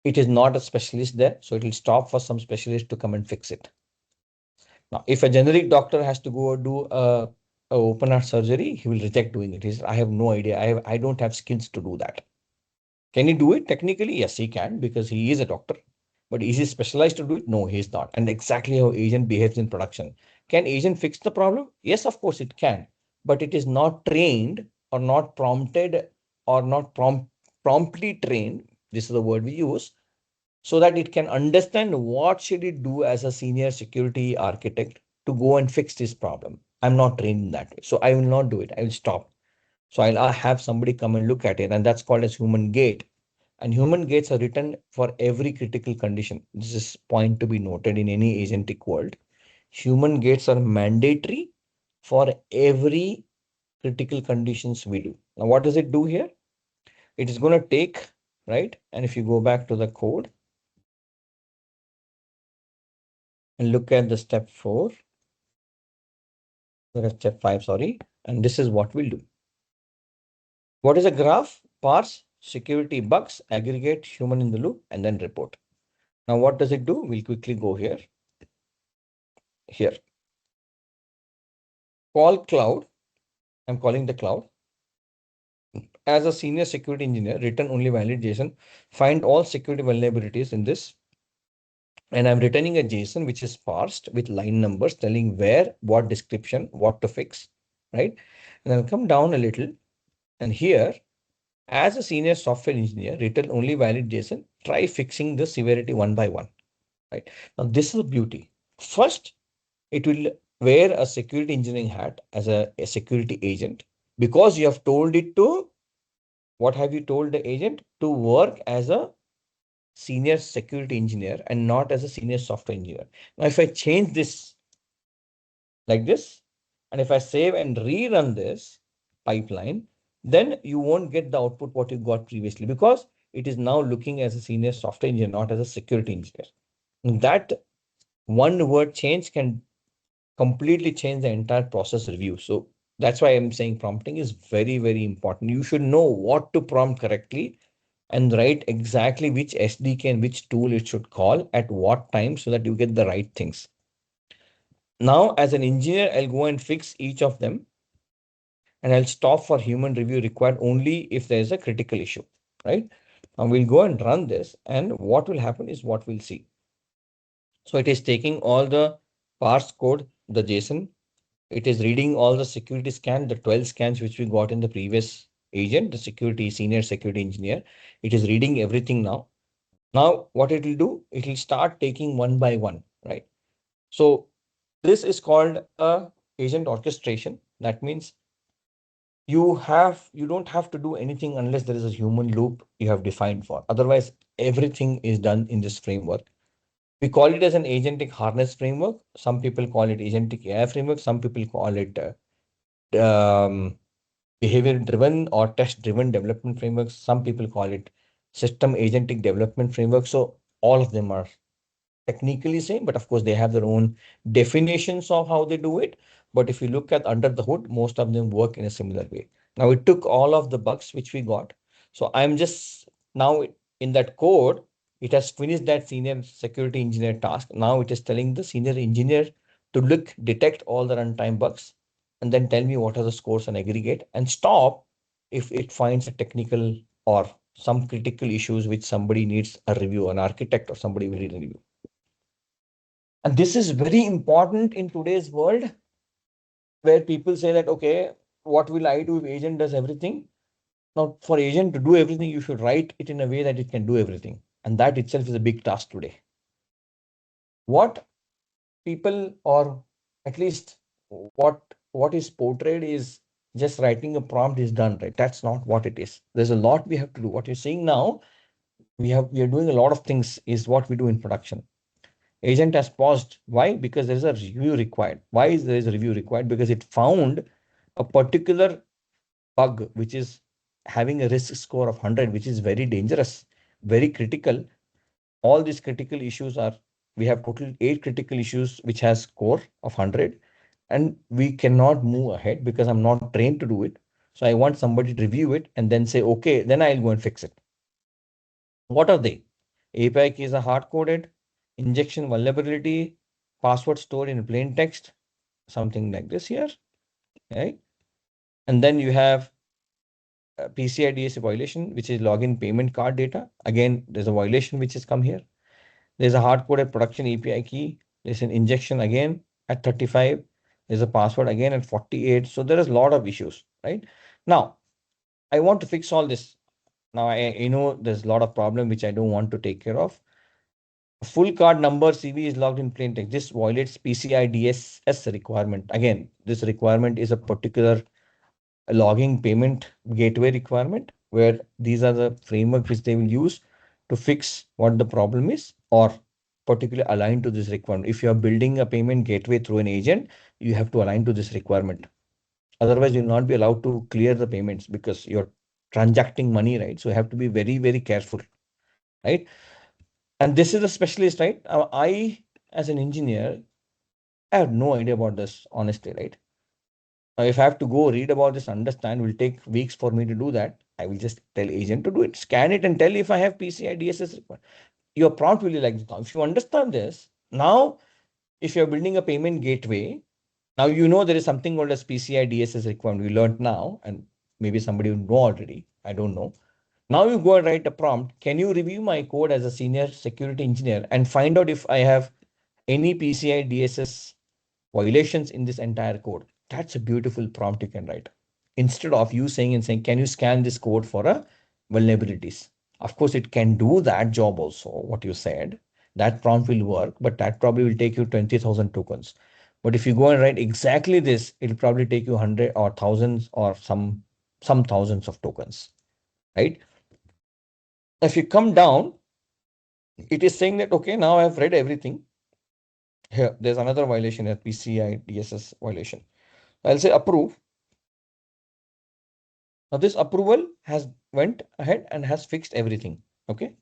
it is not a specialist there. So it will stop for some specialist to come and fix it. Now, if a generic doctor has to go do a open heart surgery, he will reject doing it. He says, I have no idea. I don't have skills to do that. Can he do it? Technically, yes, he can because he is a doctor. But is he specialized to do it? No, he is not. And exactly how agent behaves in production. Can agent fix the problem? Yes, of course it can. But it is not trained or not prompted or not promptly trained. This is the word we use so that it can understand what should it do as a senior security architect to go and fix this problem. I'm not trained in that way. So I will not do it. I will stop. So I'll have somebody come and look at it, and that's called as human gate. And human gates are written for every critical condition. This is point to be noted in any agentic world. Human gates are mandatory for every critical conditions we do. Now, what does it do here? It is going to take, right? And if you go back to the code and look at the step 4, step 5, sorry, and this is what we'll do. What is a graph? Parse, security bugs, aggregate, human in the loop, and then report. Now, what does it do? We'll quickly go here. Here. Call cloud. I'm calling the cloud. As a senior security engineer, return only valid JSON. Find all security vulnerabilities in this. And I'm returning a JSON which is parsed with line numbers telling where, what description, what to fix, right? And I'll come down a little. And here, as a senior software engineer, return only valid JSON, try fixing the severity one by one, right? Now, this is the beauty. First, it will wear a security engineering hat as a security agent because you have told it to, what have you told the agent? To work as a senior security engineer and not as a senior software engineer. Now, if I change this like this, and if I save and rerun this pipeline, then you won't get the output what you got previously because it is now looking as a senior software engineer, not as a security engineer. And that one word change can completely change the entire process review. So that's why I'm saying prompting is very, very important. You should know what to prompt correctly and write exactly which SDK and which tool it should call at what time so that you get the right things. Now, as an engineer, I'll go and fix each of them and I'll stop for human review required only if there is a critical issue, right? Now we'll go and run this and what will happen is what we'll see. So it is taking all the parse code, the JSON. It is reading all the security scan, the 12 scans which we got in the previous agent, the senior security engineer. It is reading everything now. Now, what it will do, it will start taking one by one, right? So this is called a agent orchestration. That means you don't have to do anything unless there is a human loop you have defined for. Otherwise, everything is done in this framework. We call it as an agentic harness framework. Some people call it agentic AI framework. Some people call it behavior driven or test driven development frameworks. Some people call it system agentic development framework. So all of them are technically same, but of course they have their own definitions of how they do it. But if you look at under the hood, most of them work in a similar way. Now it took all of the bugs which we got. So I'm just now in that code, it has finished that senior security engineer task. Now it is telling the senior engineer to look, detect all the runtime bugs, and then tell me what are the scores and aggregate and stop if it finds a technical or some critical issues which somebody needs a review, an architect or somebody will need a review. And this is very important in today's world where people say that, okay, what will I do if agent does everything? Now, for agent to do everything, you should write it in a way that it can do everything. And that itself is a big task today. What people, or at least what is portrayed is just writing a prompt is done, right? That's not what it is. There's a lot we have to do. What you're seeing now, we are doing a lot of things is what we do in production. Agent has paused. Why? Because there is a review required. Why is there is a review required? Because it found a particular bug which is having a risk score of 100, which is very dangerous, very critical. All these critical issues are, we have total 8 critical issues which has score of 100, and we cannot move ahead because I'm not trained to do it. So I want somebody to review it and then say, okay, then I'll go and fix it. What are they? API keys are hard coded, injection vulnerability, password stored in plain text, something like this here, right? And then you have PCI DSA violation, which is login payment card data. Again, there's a violation which has come here. There's a hard coded production API key. There's an injection again at 35. There's a password again at 48. So there is a lot of issues, right? Now, I want to fix all this. Now, I know there's a lot of problem which I don't want to take care of. Full card number CV is logged in plain text. This violates PCI DSS requirement. Again, this requirement is a particular a logging payment gateway requirement, where these are the framework which they will use to fix what the problem is or particularly align to this requirement. If you are building a payment gateway through an agent, you have to align to this requirement. Otherwise, you'll not be allowed to clear the payments because you're transacting money, right? So you have to be very, very careful, right? And this is a specialist, right? As an engineer, I have no idea about this, honestly, right? If I have to go read about this, understand, will take weeks for me to do that. I will just tell agent to do it, scan it, and tell if I have PCI DSS required. Your prompt will be like this. Now, if you understand this, now if you're building a payment gateway, now you know there is something called as PCI DSS requirement. We learned now, and maybe somebody will know already. I don't know. Now you go and write a prompt. Can you review my code as a senior security engineer and find out if I have any PCI DSS violations in this entire code? That's a beautiful prompt you can write. Instead of you saying, can you scan this code for a vulnerabilities? Of course, it can do that job also, what you said. That prompt will work, but that probably will take you 20,000 tokens. But if you go and write exactly this, it'll probably take you 100 or thousands or some thousands of tokens, right? If you come down, it is saying that, okay, now I've read everything. Here, there's another violation, a PCI DSS violation. I'll say approve. Now this approval has went ahead and has fixed everything. Okay.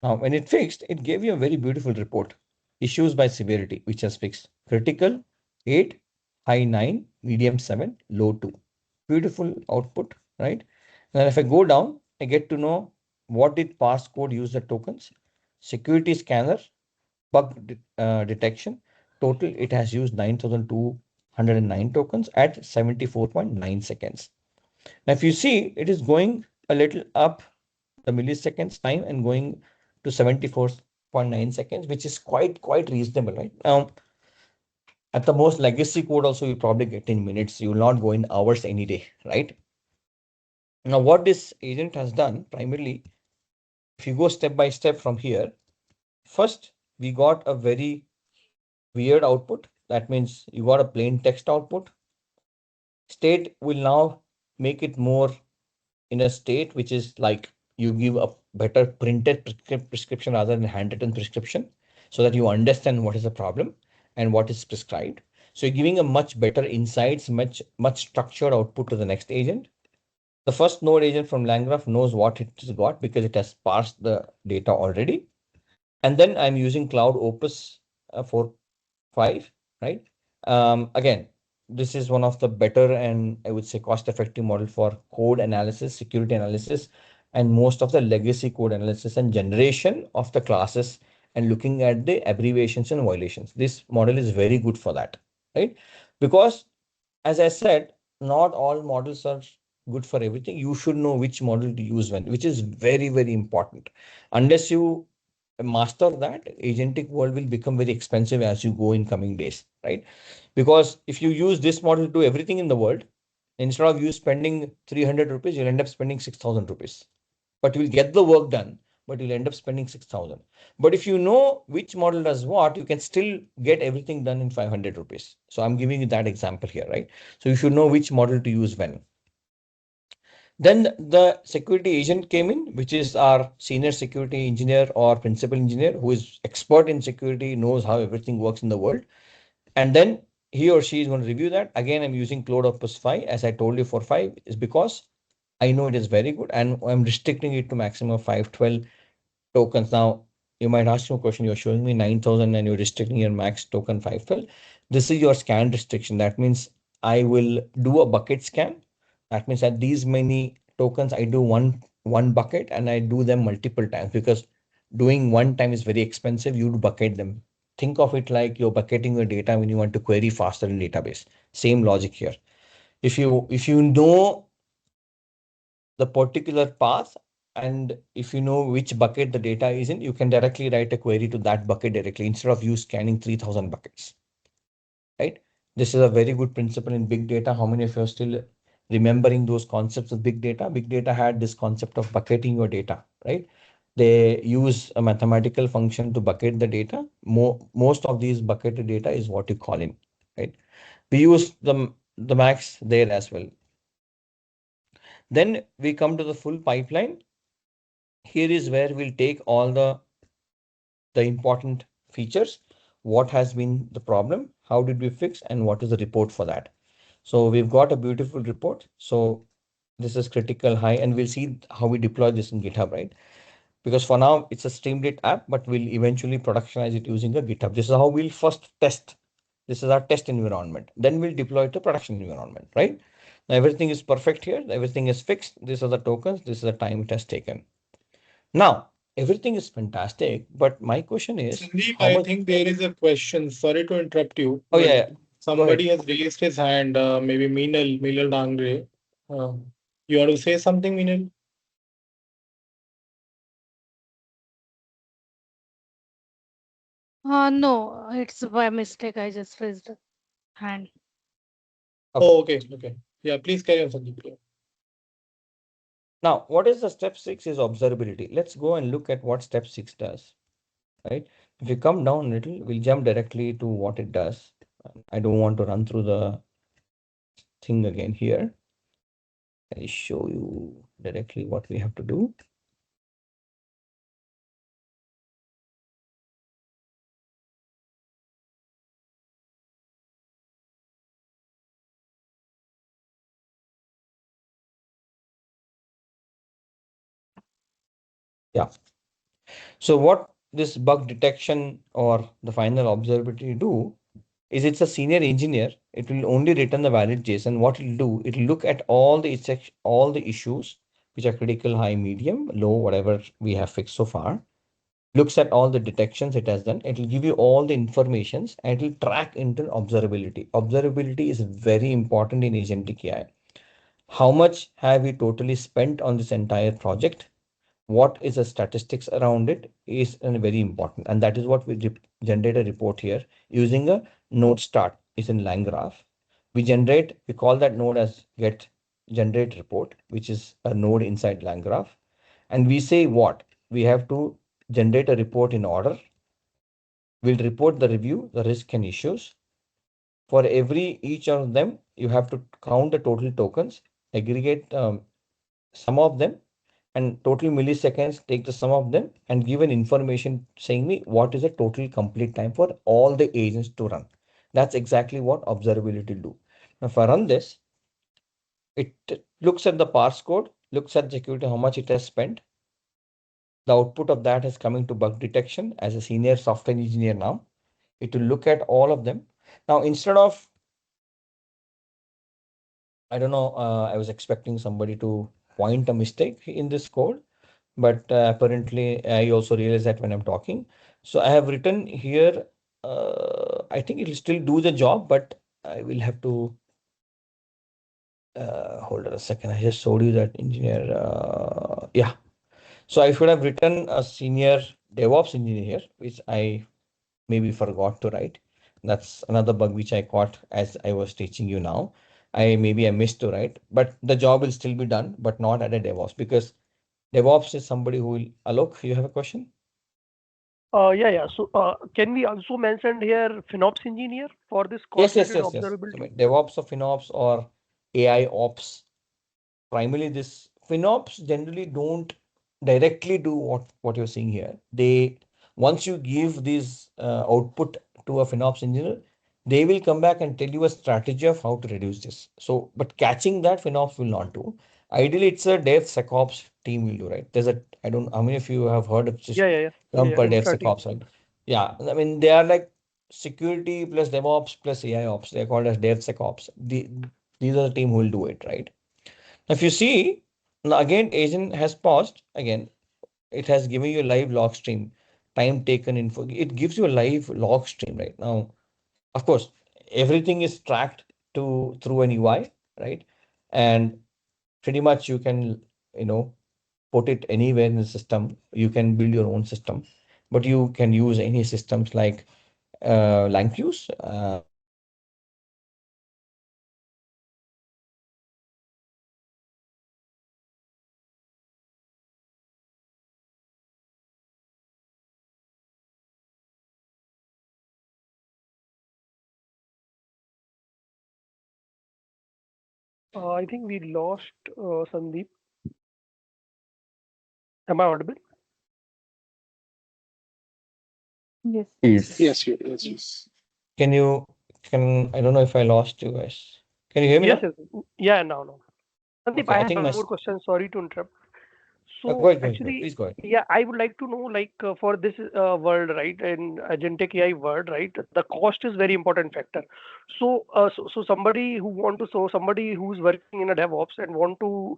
Now when it fixed, it gave you a very beautiful report. Issues by severity, which has fixed. Critical 8, high 9, medium 7, low 2. Beautiful output, right? And then if I go down, I get to know what did passcode user tokens, security scanner, bug detection. Total, it has used 9,209 tokens at 74.9 seconds. Now, if you see, it is going a little up the milliseconds time and going to 74.9 seconds, which is quite reasonable, right? Now, at the most legacy code also, you probably get in minutes. You will not go in hours any day, right? Now, what this agent has done primarily, if you go step by step from here, first, we got a very weird output. That means you got a plain text output. State will now make it more in a state which is like you give a better printed prescription rather than handwritten prescription so that you understand what is the problem and what is prescribed. So you're giving a much better insights, much structured output to the next agent. The first node agent from LangGraph knows what it has got because it has parsed the data already. And then I'm using Cloud Opus for 5, right? Again, this is one of the better and I would say cost-effective model for code analysis, security analysis, and most of the legacy code analysis and generation of the classes and looking at the abbreviations and violations. This model is very good for that, right? Because as I said, not all models are good for everything. You should know which model to use when, which is very, very important. Unless you master that, agentic world will become very expensive as you go in coming days, right? Because if you use this model to do everything in the world, instead of you spending 300 rupees, you'll end up spending 6,000 rupees. But you will get the work done, but you'll end up spending 6,000. But if you know which model does what, you can still get everything done in 500 rupees. So I'm giving you that example here, right? So you should know which model to use when. Then the security agent came in, which is our senior security engineer or principal engineer who is expert in security, knows how everything works in the world. And then he or she is going to review that. Again, I'm using Cloud Opus 5, as I told you for 5, is because I know it is very good and I'm restricting it to maximum of 512 tokens. Now, you might ask me a question, you're showing me 9,000 and you're restricting your max token 512. This is your scan restriction. That means I will do a bucket scan. That means at these many tokens, I do one bucket and I do them multiple times because doing one time is very expensive. You bucket them. Think of it like you're bucketing your data when you want to query faster in database. Same logic here. If you know the particular path, and if you know which bucket the data is in, you can directly write a query to that bucket directly instead of you scanning 3,000 buckets, right? This is a very good principle in big data. How many of you are still remembering those concepts of big data? Big data had this concept of bucketing your data, right? They use a mathematical function to bucket the data. Most of these bucketed data is what you call in, right? We use the max there as well. Then we come to the full pipeline. Here is where we'll take all the important features. What has been the problem? How did we fix? And what is the report for that? So we've got a beautiful report. So this is critical high, and we'll see how we deploy this in GitHub, right? Because for now it's a Streamlit app, but we'll eventually productionize it using a GitHub. This is how we'll first test. This is our test environment. Then we'll deploy it to production environment, right? Now everything is perfect here. Everything is fixed. These are the tokens. This is the time it has taken. Now, everything is fantastic, but my question is, Sandeep, how I much? think there is a question. Sorry to interrupt you, Oh, but yeah, yeah. Go ahead. somebody has raised his hand. Maybe Meenal Dangre. You want to say something, Meenal? No, it's by mistake. I just raised a hand. Okay. Oh, okay, okay. Yeah, please carry on, Sandeep. Yeah. Now, what is the step 6 is observability. Let's go and look at what step 6 does, right? If you come down a little, we'll jump directly to what it does. I don't want to run through the thing again here. I'll show you directly what we have to do. Yeah. So what this bug detection or the final observability do is it's a senior engineer. It will only return the valid JSON. What it'll do, it'll look at all the issues which are critical, high, medium, low, whatever we have fixed so far. Looks at all the detections it has done. It'll give you all the informations and it'll track into observability. Observability is very important in agentic AI. How much have we totally spent on this entire project? What is the statistics around it is very important, and that is what we generate a report here using a node start is in LangGraph. We call that node as get generate report, which is a node inside LangGraph, and we say what we have to generate a report in order. We'll report the review, the risk and issues. For each of them, you have to count the total tokens, aggregate some of them, and total milliseconds, take the sum of them and give an information saying me what is the total complete time for all the agents to run. That's exactly what observability do. Now, if I run this, it looks at the parse code, looks at security, how much it has spent. The output of that is coming to bug detection as a senior software engineer now. It will look at all of them. Now, instead of, I don't know, I was expecting somebody to point a mistake in this code, but apparently I also realize that when I'm talking. So I have written here, I think it will still do the job, but I will have to hold on a second. I just showed you that engineer. Yeah. So I should have written a senior DevOps engineer here, which I maybe forgot to write. That's another bug which I caught as I was teaching you now. I missed to write, but the job will still be done, but not at a DevOps, because DevOps is somebody who will. Alok, you have a question? Yeah. So, can we also mention here FinOps engineer for this Yes, yes, coordinated yes, yes. I observability? mean, DevOps or FinOps or AI Ops. Primarily, this FinOps generally don't directly do what you're seeing here. They once you give this output to a FinOps engineer, they will come back and tell you a strategy of how to reduce this. So, but catching that FinOps will not do. Ideally, it's a DevSecOps team will do, right? I don't how many of you have heard of this term per Infra team. DevSecOps, right? Yeah, I mean they are like security plus DevOps plus AI Ops. They're called as DevSecOps. These are the team who will do it, right? If you see, now again, agent has paused. Again, it has given you a live log stream, time taken info. It gives you a live log stream right now. Of course, everything is tracked through an UI, right? And pretty much you can, you know, put it anywhere in the system. You can build your own system, but you can use any systems like LangFuse. I think we lost Sandeep. Am I audible? Yes. Yes. Yes. I don't know if I lost you guys. Can you hear me Yes, now? yes. Yeah, now. Sandeep, Okay, I I have think one my, more question. Sorry to interrupt. go So ahead, go ahead, go ahead. actually, Please go ahead. yeah, I would like to know, like, for this world, right, in agentic AI world, right, the cost is very important factor. So somebody who want to, so somebody who's working in a DevOps and want to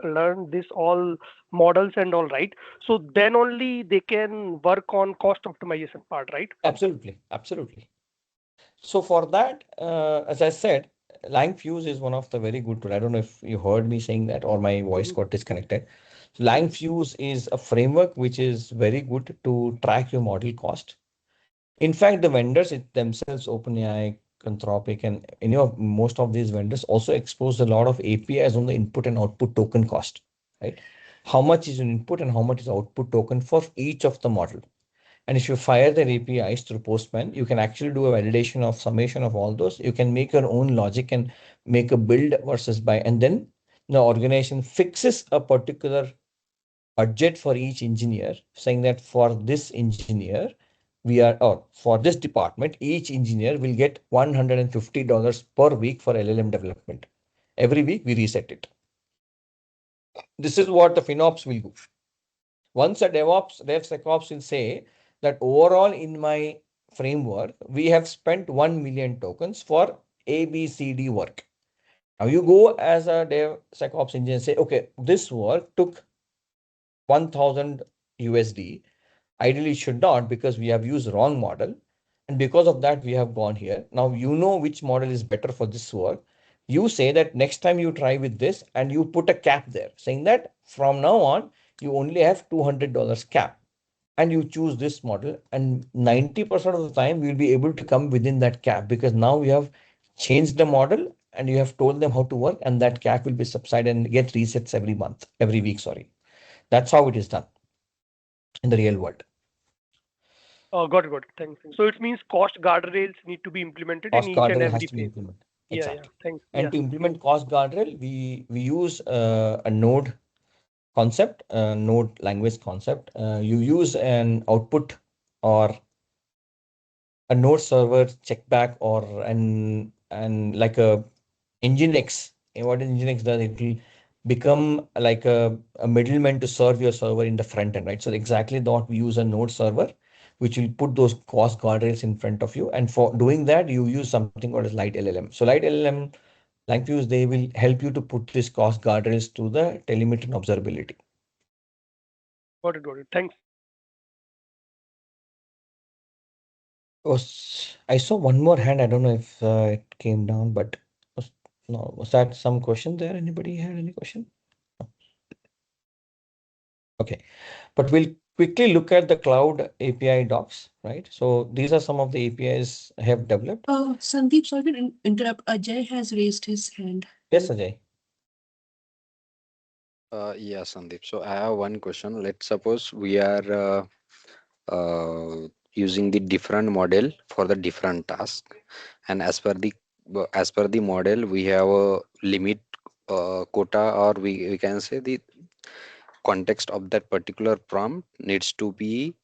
learn this all models and all, right. So then only they can work on cost optimization part, right? Absolutely, absolutely. So for that, as I said, LangFuse is one of the very good tool. I don't know if you heard me saying that or my voice Mm-hmm. got disconnected. So Mm-hmm. LangFuse is a framework which is very good to track your model cost. In fact, the vendors themselves, OpenAI, Anthropic, and most of these vendors also expose a lot of APIs on the input and output token cost, right? How much is an input and how much is output token for each of the model. And if you fire the APIs through Postman, you can actually do a validation of summation of all those. You can make your own logic and make a build versus buy. And then the organization fixes a particular budget for each engineer, saying that for this engineer, or for this department, each engineer will get $150 per week for LLM development. Every week we reset it. This is what the FinOps will do. Once a DevSecOps will say that overall in my framework, we have spent 1 million tokens for ABCD work. Now you go as a DevSecOps engineer and say, okay, this work took 1000 USD. Ideally, it should not because we have used wrong model. And because of that, we have gone here. Now you know which model is better for this work. You say that next time you try with this and you put a cap there, saying that from now on, you only have $200 cap and you choose this model. And 90% of the time, we'll be able to come within that cap because now we have changed the model and you have told them how to work and that cap will be subsided and get resets every month, every week, sorry. That's how it is done in the real world. Got it, got it. Thanks. So it means cost guardrails need to be implemented in Cost each and guardrail has every to be phase. implemented. Yeah, yeah. Exactly. Thanks. And Yeah. to implement cost guardrail, we use a node concept, a node language concept. You use an output or a node server checkback or and like a Nginx. And what Nginx does, it will become like a middleman to serve your server in the front end, right? So exactly that we use a node server, which will put those cost guardrails in front of you. And for doing that, you use something called as Light LLM. So Light LLM, LangFuse, they will help you to put this cost guardrails to the telemetry and observability. Got it, got it. Thanks. I saw one more hand. I don't know if it came down, but no, was that some question there? Anybody had any question? Okay, but we'll quickly look at the cloud API docs, right? So these are some of the APIs I have developed. Sandeep, sorry to interrupt. Ajay has raised his hand. Yes, Ajay. Yeah, Sandeep. So I have one question. Let's suppose we are using the different model for the different task, and as per the model, we have a limit quota, or we can say the context of that particular prompt needs to be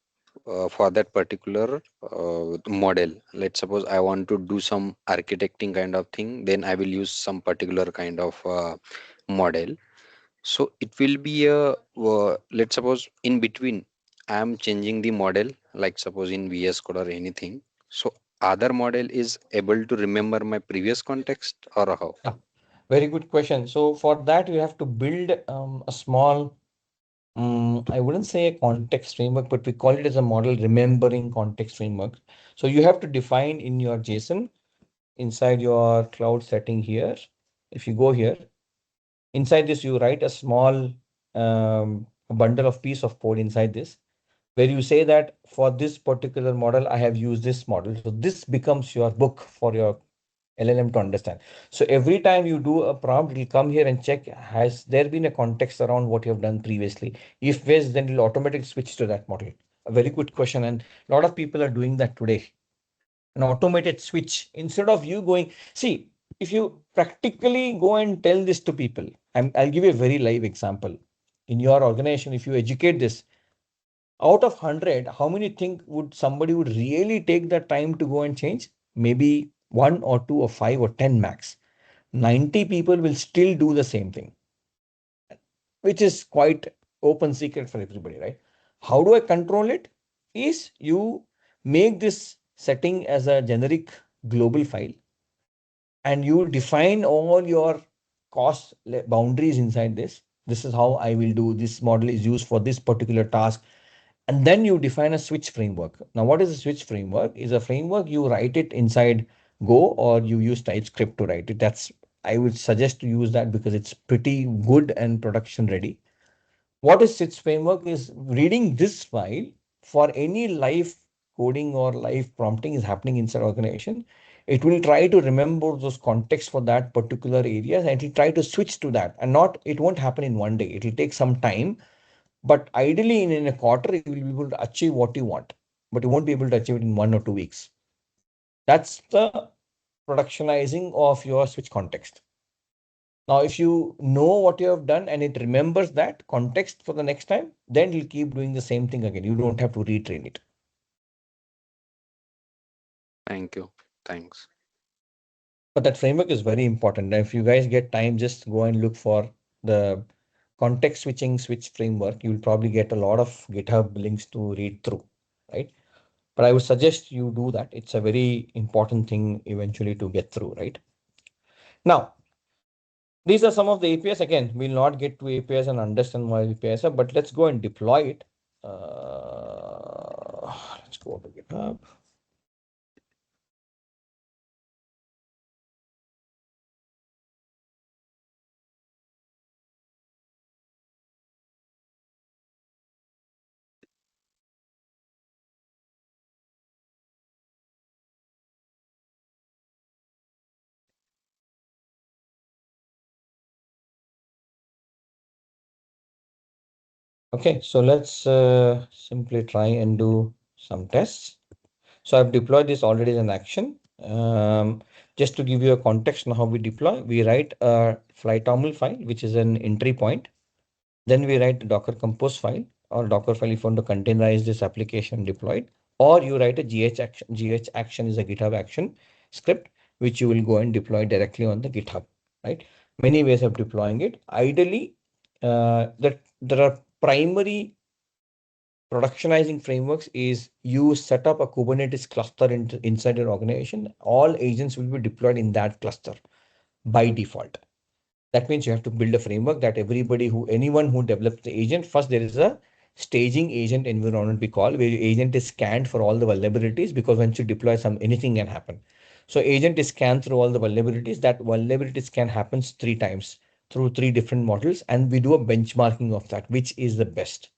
for that particular model. Let's suppose I want to do some architecting kind of thing, then I will use some particular kind of model. So it will be a let's suppose in between I am changing the model, like suppose in VS Code or anything. So other model is able to remember my previous context or how? Yeah, very good question. So for that, you have to build a small, I wouldn't say a context framework, but we call it as a model remembering context framework. So you have to define in your JSON inside your cloud setting here. If you go here, inside this, you write a small bundle of piece of code inside this, where you say that for this particular model, I have used this model. So this becomes your book for your LLM to understand. So every time you do a prompt, it will come here and check, has there been a context around what you have done previously? If yes, then it will automatically switch to that model. A very good question. And a lot of people are doing that today. An automated switch instead of you going, see, if you practically go and tell this to people, I'll give you a very live example. In your organization, if you educate this, out of 100, how many think would somebody would really take the time to go and change? Maybe one or two or five or 10 max. 90 people will still do the same thing, which is quite open secret for everybody, right? How do I control it? Is you make this setting as a generic global file and you define all your cost boundaries inside this. This is how I will do this model is used for this particular task. And then you define a switch framework. Now, what is a switch framework? Is a framework you write it inside Go or you use TypeScript to write it. That's I would suggest to use that because it's pretty good and production ready. What is switch framework is reading this file for any live coding or live prompting is happening inside organization. It will try to remember those contexts for that particular areas and it will try to switch to that. And not, it won't happen in one day. It will take some time, but ideally in a quarter, you will be able to achieve what you want, but you won't be able to achieve it in 1 or 2 weeks. That's the productionizing of your switch context. Now, if you know what you have done and it remembers that context for the next time, then you'll keep doing the same thing again. You don't have to retrain it. Thank you. Thanks. But that framework is very important. Now, if you guys get time, just go and look for the context switching switch framework. You'll probably get a lot of GitHub links to read through, right? But I would suggest you do that. It's a very important thing eventually to get through, right? Now, these are some of the APIs. Again, we'll not get to APIs and understand why APIs are, but let's go and deploy it. Let's go to GitHub. Okay, so let's simply try and do some tests. So I've deployed this already as an action. Just to give you a context on how we deploy, we write a flytoml file, which is an entry point. Then we write a Docker compose file or Docker file if you want to containerize this application deployed, or you write a GH action. GH action is a GitHub action script, which you will go and deploy directly on the GitHub, right? Many ways of deploying it. Ideally, that there are primary productionizing frameworks is you set up a Kubernetes cluster inside your organization. All agents will be deployed in that cluster by default. That means you have to build a framework that anyone who develops the agent, first there is a staging agent environment we call, where your agent is scanned for all the vulnerabilities, because once you deploy anything can happen. So agent is scanned through all the vulnerabilities. That vulnerability scan happens 3 times through 3 different models. And we do a benchmarking of that, which is the best,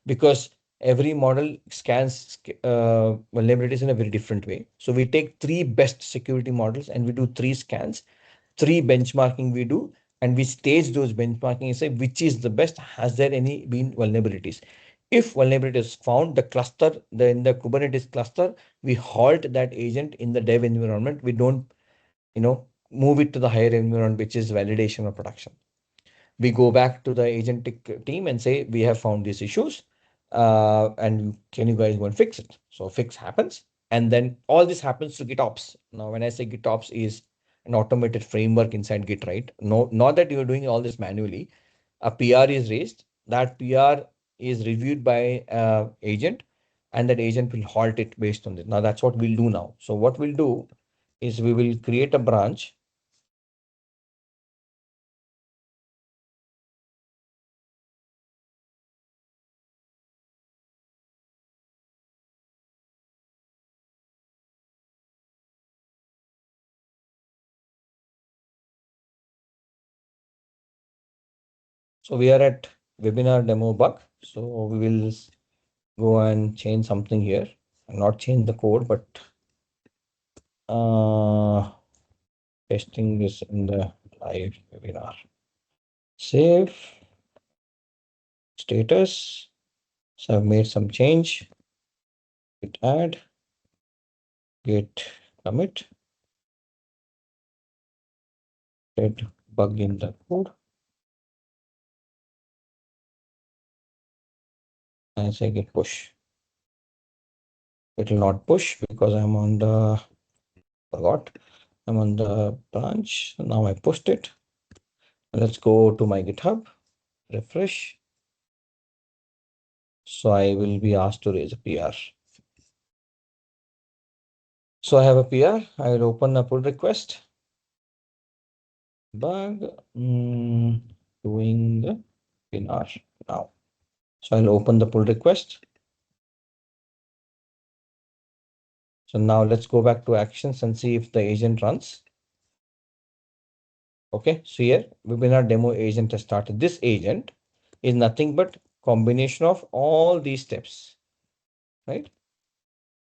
because every model scans vulnerabilities in a very different way. So we take 3 best security models and we do 3 scans, 3 benchmarking we do, and we stage those benchmarking and say which is the best. Has there any been vulnerabilities? If vulnerability is found, the cluster, in the Kubernetes cluster, we halt that agent in the dev environment. We don't, move it to the higher environment, which is validation or production. We go back to the agentic team and say, we have found these issues, and can you guys go and fix it? So fix happens, and then all this happens to GitOps. Now, when I say GitOps is an automated framework inside Git, right? No, not that you're doing all this manually. A PR is raised. That PR is reviewed by agent, and that agent will halt it based on this. Now, that's what we'll do now. So what we'll do is we will create a branch. So we are at webinar demo bug. So we will go and change something here. Not change the code, but testing this in the live webinar. Save status. So I've made some change. Git add, git commit. detected bug in the code. And say git push. It will not push because I'm on the forgot. I'm on the branch. Now I pushed it. Let's go to my GitHub, refresh. So I will be asked to raise a PR. So I have a PR. I will open a pull request. Bug doing the PR now. So I'll open the pull request. So now let's go back to actions and see if the agent runs. Okay, so here webinar demo agent has started. This agent is nothing but combination of all these steps, right?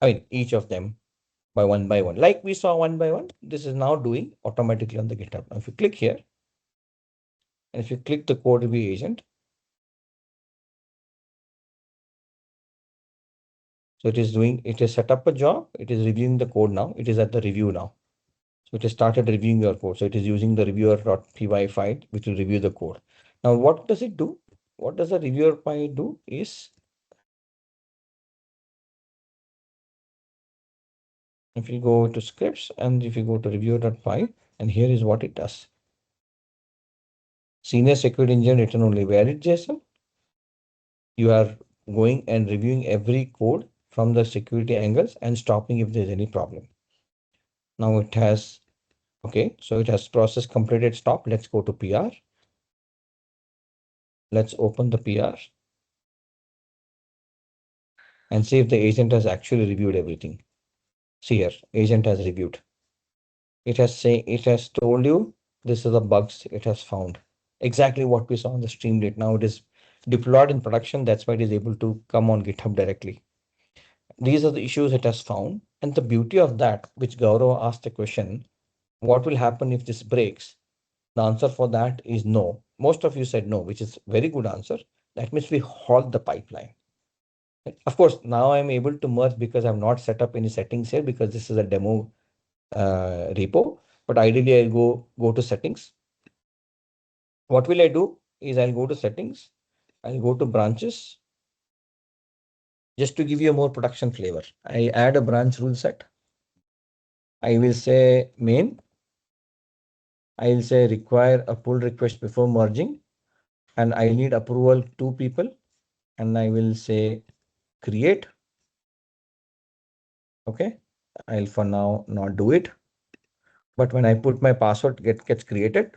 I mean, each of them by one, like we saw one by one. This is now doing automatically on the GitHub. Now, if you click here, and if you click the code review agent, so it is doing, it has set up a job. It is reviewing the code now. It is at the review now. So it has started reviewing your code. So it is using the reviewer.py file, which will review the code. Now, what does it do? What does the reviewer py do is, if you go to scripts and if you go to reviewer.py, and here is what it does. Senior security engineer written only valid JSON. You are going and reviewing every code from the security angles and stopping if there's any problem. Now it has, okay, so it has process completed stop. Let's go to PR. Let's open the PR and see if the agent has actually reviewed everything. See here, agent has reviewed. It has told you this is the bugs it has found. Exactly what we saw on the Streamlit. Now it is deployed in production. That's why it is able to come on GitHub directly. These are the issues it has found. And the beauty of that, which Gaurav asked the question, what will happen if this breaks? The answer for that is no. Most of you said no, which is very good answer. That means we halt the pipeline. Of course, now I'm able to merge because I've not set up any settings here because this is a demo repo. But ideally, I'll go to settings. What will I do is I'll go to settings. I'll go to branches. Just to give you a more production flavor, I add a branch rule set. I will say main. I will say require a pull request before merging. And I need approval 2 people. And I will say create. Okay. I'll for now not do it. But when I put my password, gets created.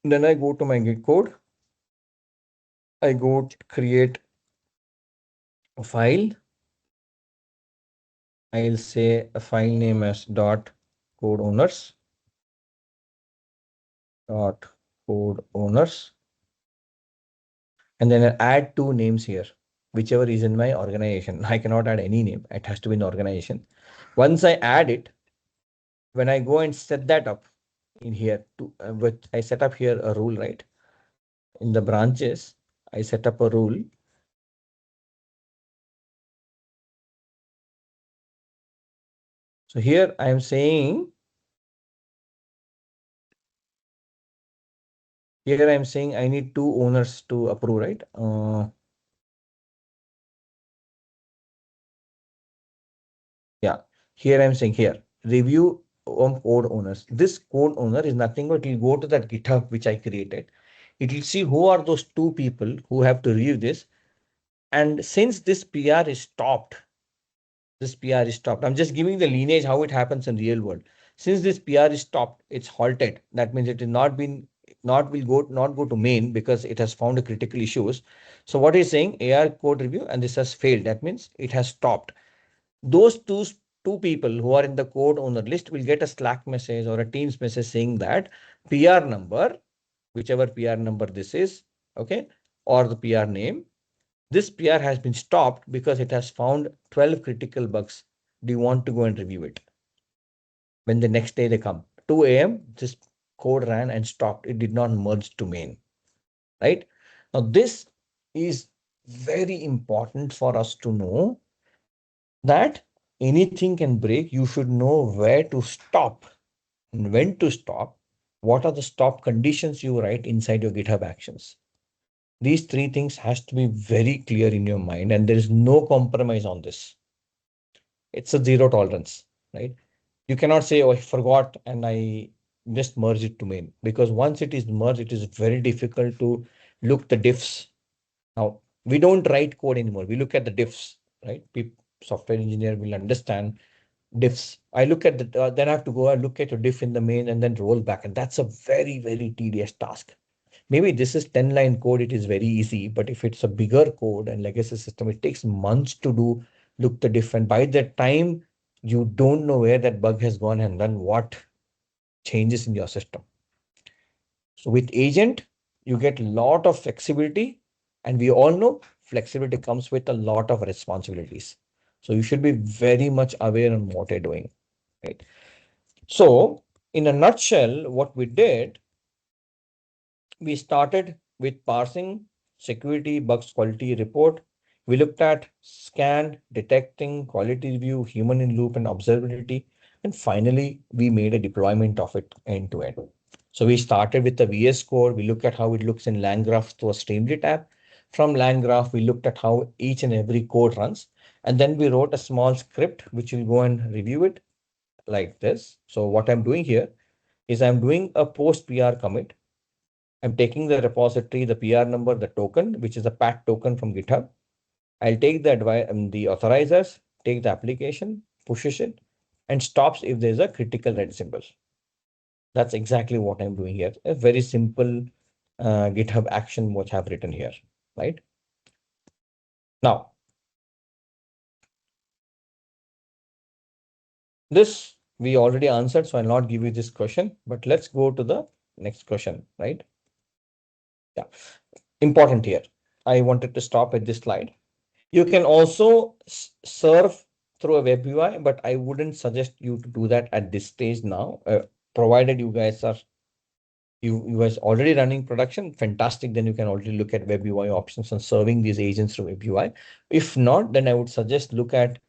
Then I go to my Git code. I go to create a file. I'll say a file name as dot code owners. Dot code owners. And then I add 2 names here, whichever is in my organization. I cannot add any name. It has to be an organization. Once I add it, when I go and set that up in here, I set up here a rule, right? In the branches, I set up a rule. So here I am saying, I need 2 owners to approve, right? Yeah, here I'm saying here, review code owners. This code owner is nothing but it will go to that GitHub which I created. It will see who are those 2 people who have to review this. And since this PR is stopped, I'm just giving the lineage how it happens in real world. Since this PR is stopped, it's halted. That means it is not go to main because it has found a critical issues. So what is saying AR code review and this has failed. That means it has stopped. Those two people who are in the code owner list will get a Slack message or a Teams message saying that PR number, whichever PR number this is, okay, or the PR name, this PR has been stopped because it has found 12 critical bugs. Do you want to go and review it? When the next day they come, 2 a.m., this code ran and stopped. It did not merge to main, right? Now, this is very important for us to know that anything can break. You should know where to stop and when to stop, what are the stop conditions you write inside your GitHub Actions. These three things has to be very clear in your mind, and there is no compromise on this. It's a zero tolerance, right? You cannot say, oh, I forgot and I just merge it to main, because once it is merged, it is very difficult to look the diffs. Now, we don't write code anymore. We look at the diffs, right? Software engineer will understand diffs. I look at the, then I have to go and look at your diff in the main and then roll back. And that's a very, very tedious task. Maybe this is 10-line code, it is very easy, but if it's a bigger code and legacy system, it takes months to do, look the diff. And by the time you don't know where that bug has gone and then what changes in your system. So with agent, you get a lot of flexibility, and we all know flexibility comes with a lot of responsibilities. So you should be very much aware on what you're doing, right? So in a nutshell, what we did, we started with parsing, security, bugs, quality report. We looked at scan, detecting, quality review, human in loop, and observability. And finally, we made a deployment of it end to end. So we started with the VS Code. We looked at how it looks in LangGraph through a Streamlit app. From LangGraph, we looked at how each and every code runs. And then we wrote a small script, which will go and review it like this. So what I'm doing here is I'm doing a post PR commit. I'm taking the repository, the PR number, the token, which is a pat token from GitHub. I'll take the authorizers, take the application, pushes it, and stops if there's a critical red symbol. That's exactly what I'm doing here. A very simple GitHub action which I've written here, right? Now, this we already answered, so I'll not give you this question, but let's go to the next question, right? Yeah, important here. I wanted to stop at this slide. You can also serve through a web UI, but I wouldn't suggest you to do that at this stage now, provided you guys are you guys already running production, fantastic. Then you can already look at web UI options and serving these agents through web UI. If not, then I would suggest look at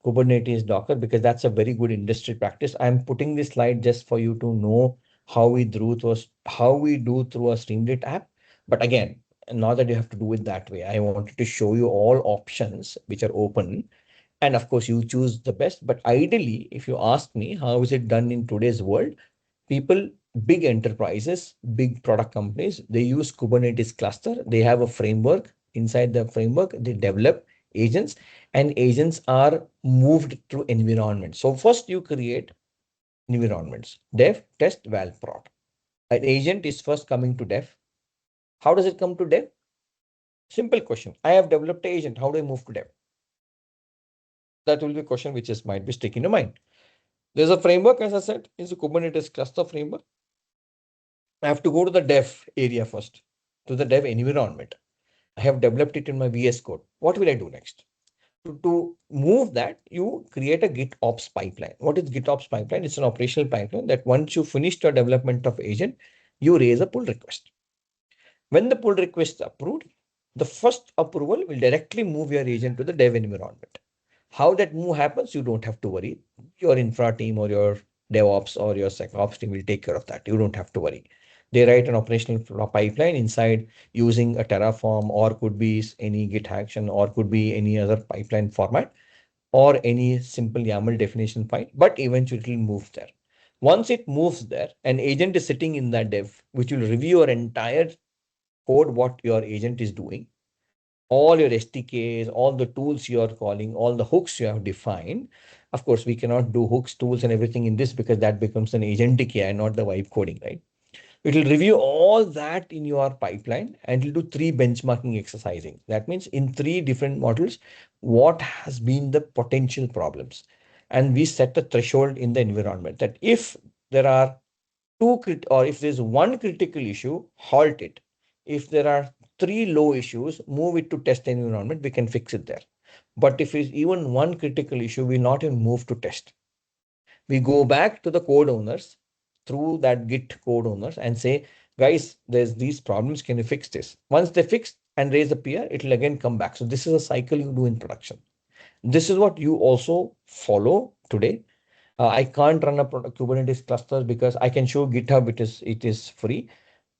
Kubernetes Docker, because that's a very good industry practice. I'm putting this slide just for you to know how we do through a Streamlit app. But again, not that you have to do it that way. I wanted to show you all options which are open. And of course, you choose the best. But ideally, if you ask me, how is it done in today's world? People, big enterprises, big product companies, they use Kubernetes cluster. They have a framework. Inside the framework, they develop agents, and agents are moved through environments. So first you create environments, dev, test, val, prod. An agent is first coming to dev. How does it come to dev? Simple question. I have developed an agent. How do I move to dev? That will be a question which is might be sticking in your mind. There's a framework, as I said, is a Kubernetes cluster framework. I have to go to the dev area first, to the dev environment. I have developed it in my VS Code. What will I do next? To move that, you create a GitOps pipeline. What is GitOps pipeline? It's an operational pipeline that once you finish your development of agent, you raise a pull request. When the pull request is approved, the first approval will directly move your agent to the dev environment. How that move happens, you don't have to worry. Your infra team or your DevOps or your SecOps team will take care of that. You don't have to worry. They write an operational pipeline inside using a Terraform, or could be any Git action, or could be any other pipeline format, or any simple YAML definition file, but eventually it will move there. Once it moves there, an agent is sitting in that dev, which will review your entire code, what your agent is doing, all your SDKs, all the tools you are calling, all the hooks you have defined. Of course, we cannot do hooks, tools, and everything in this, because that becomes an agentic AI, not the vibe coding, right? It will review all that in your pipeline, and it will do 3 benchmarking exercising. That means in 3 different models, what has been the potential problems. And we set a threshold in the environment that if there are or if there's one critical issue, halt it. If there are 3 low issues, move it to test environment. We can fix it there. But if it's even one critical issue, we not even move to test. We go back to the code owners through that Git code owners and say, guys, there's these problems. Can you fix this? Once they fix and raise the PR, it will again come back. So this is a cycle you do in production. This is what you also follow today. I can't run a Kubernetes cluster because I can show GitHub it is free.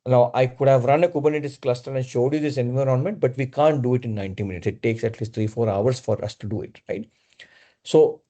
Now I could have run a Kubernetes cluster and showed you this environment, but we can't do it in 90 minutes. It takes at least 3-4 hours for us to do it, right? So,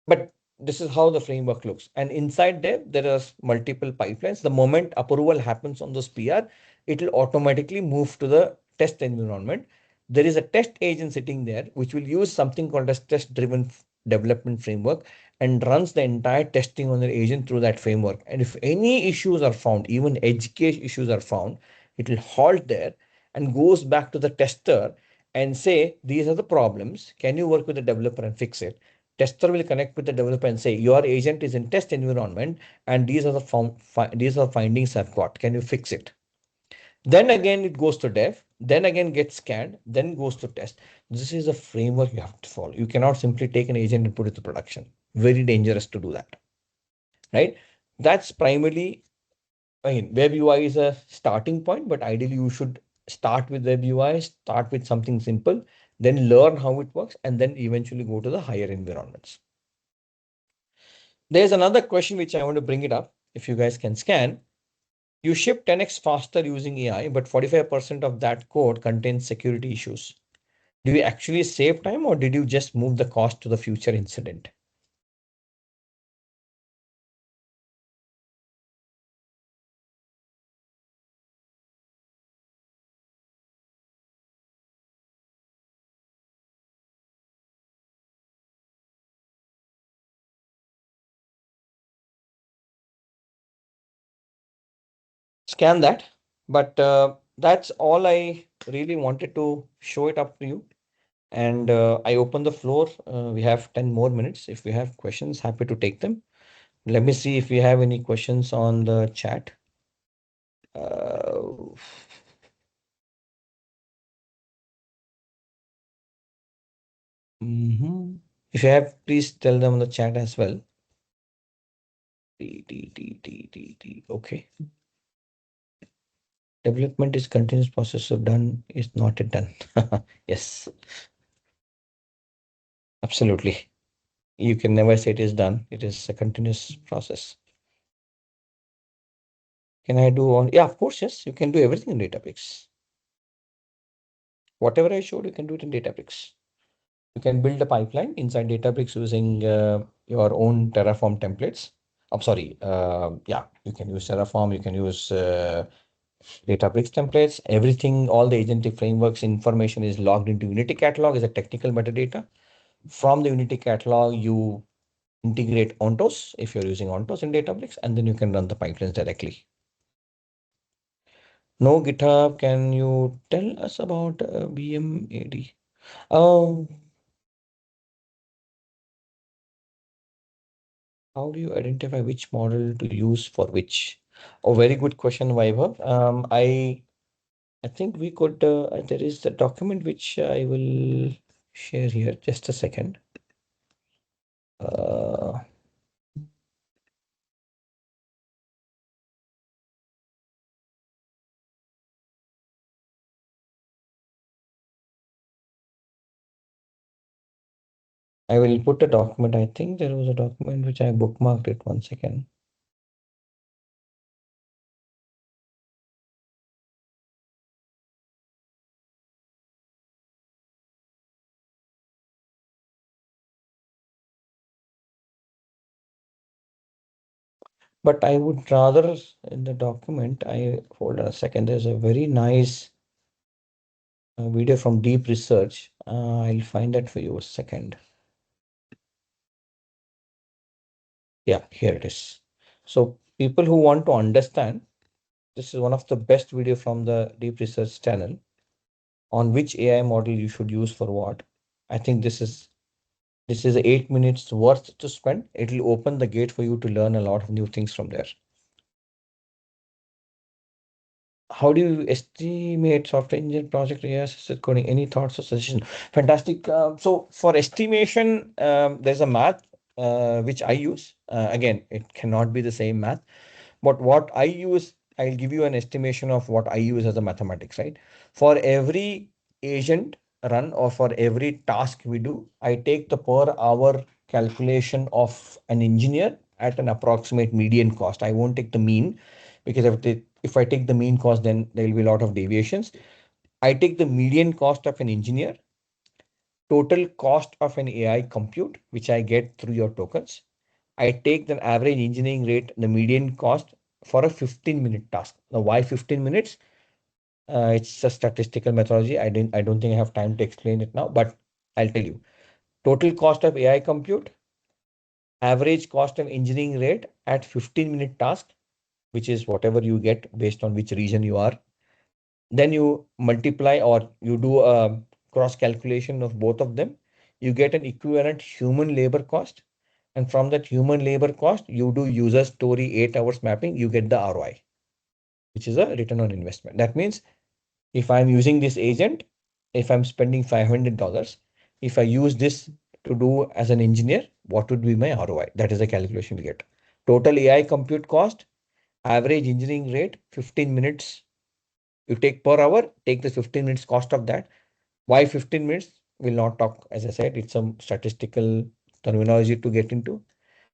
but this is how the framework looks. And inside there are multiple pipelines. The moment approval happens on those PR, it will automatically move to the test environment. There is a test agent sitting there, which will use something called as test-driven development framework and runs the entire testing on the agent through that framework. And if any issues are found, even edge case issues are found, it will halt there and goes back to the tester and say, these are the problems. Can you work with the developer and fix it? Tester will connect with the developer and say, your agent is in test environment and these are these are findings I've got. Can you fix it? Then again, it goes to dev, then again gets scanned, then goes to test. This is a framework you have to follow. You cannot simply take an agent and put it to production. Very dangerous to do that, right? That's primarily, again, web UI is a starting point, but ideally you should start with web UI, start with something simple, then learn how it works, and then eventually go to the higher environments. There's another question which I want to bring it up. If you guys can scan, you ship 10x faster using AI, but 45% of that code contains security issues. Do you actually save time or did you just move the cost to the future incident? Scan that. But that's all I really wanted to show it up to you. And I open the floor. We have 10 more minutes. If we have questions, happy to take them. Let me see if we have any questions on the chat. Uh, If you have, please tell them on the chat as well. Okay. Development is continuous process, so done is not yet done. Yes, absolutely. You can never say it is done. It is a continuous process. Can I do on? Yeah, of course, yes. You can do everything in Databricks. Whatever I showed, you can do it in Databricks. You can build a pipeline inside Databricks using your own Terraform templates. I'm sorry. Yeah, you can use Terraform. You can use Databricks templates. Everything, all the agentic frameworks information is logged into Unity catalog as a technical metadata. From the Unity catalog, you integrate Ontos if you're using Ontos in Databricks, and then you can run the pipelines directly. No GitHub. Can you tell us about BMAD? Oh, how do you identify which model to use for which? Oh, very good question, Vaibhav. I think we could, there is the document which I will share here. Just a second. I will put a document. I think there was a document which I bookmarked it. 1 second. But I would rather in the document, I hold on a second. There's a very nice video from Deep Research. I'll find that for you a second. Yeah, here it is. So people who want to understand, this is one of the best video from the Deep Research channel on which AI model you should use for what. I think this is 8 minutes worth to spend. It will open the gate for you to learn a lot of new things from there. How do you estimate software engineer project assisted coding? Any thoughts or suggestions? Fantastic. So for estimation, there's a math which I use. Again, it cannot be the same math, but what I use, I'll give you an estimation of what I use as a mathematics, right? For every agent run or for every task we do, I take the per hour calculation of an engineer at an approximate median cost. I won't take the mean, because if I take the mean cost, then there will be a lot of deviations. I take the median cost of an engineer, total cost of an AI compute, which I get through your tokens. I take the average engineering rate, the median cost for a 15-minute task. Now, why 15 minutes? It's a statistical methodology. I don't think I have time to explain it now, but I'll tell you. Total cost of AI compute, average cost of engineering rate at 15-minute task, which is whatever you get based on which region you are. Then you multiply or you do a cross calculation of both of them. You get an equivalent human labor cost. And from that human labor cost, you do user story 8 hours mapping, you get the ROI, which is a return on investment. That means if I'm using this agent, if I'm spending $500, if I use this to do as an engineer, what would be my ROI? That is the calculation we get. Total AI compute cost, average engineering rate, 15 minutes. You take per hour, take the 15 minutes cost of that. Why 15 minutes? We'll not talk. As I said, it's some statistical terminology to get into.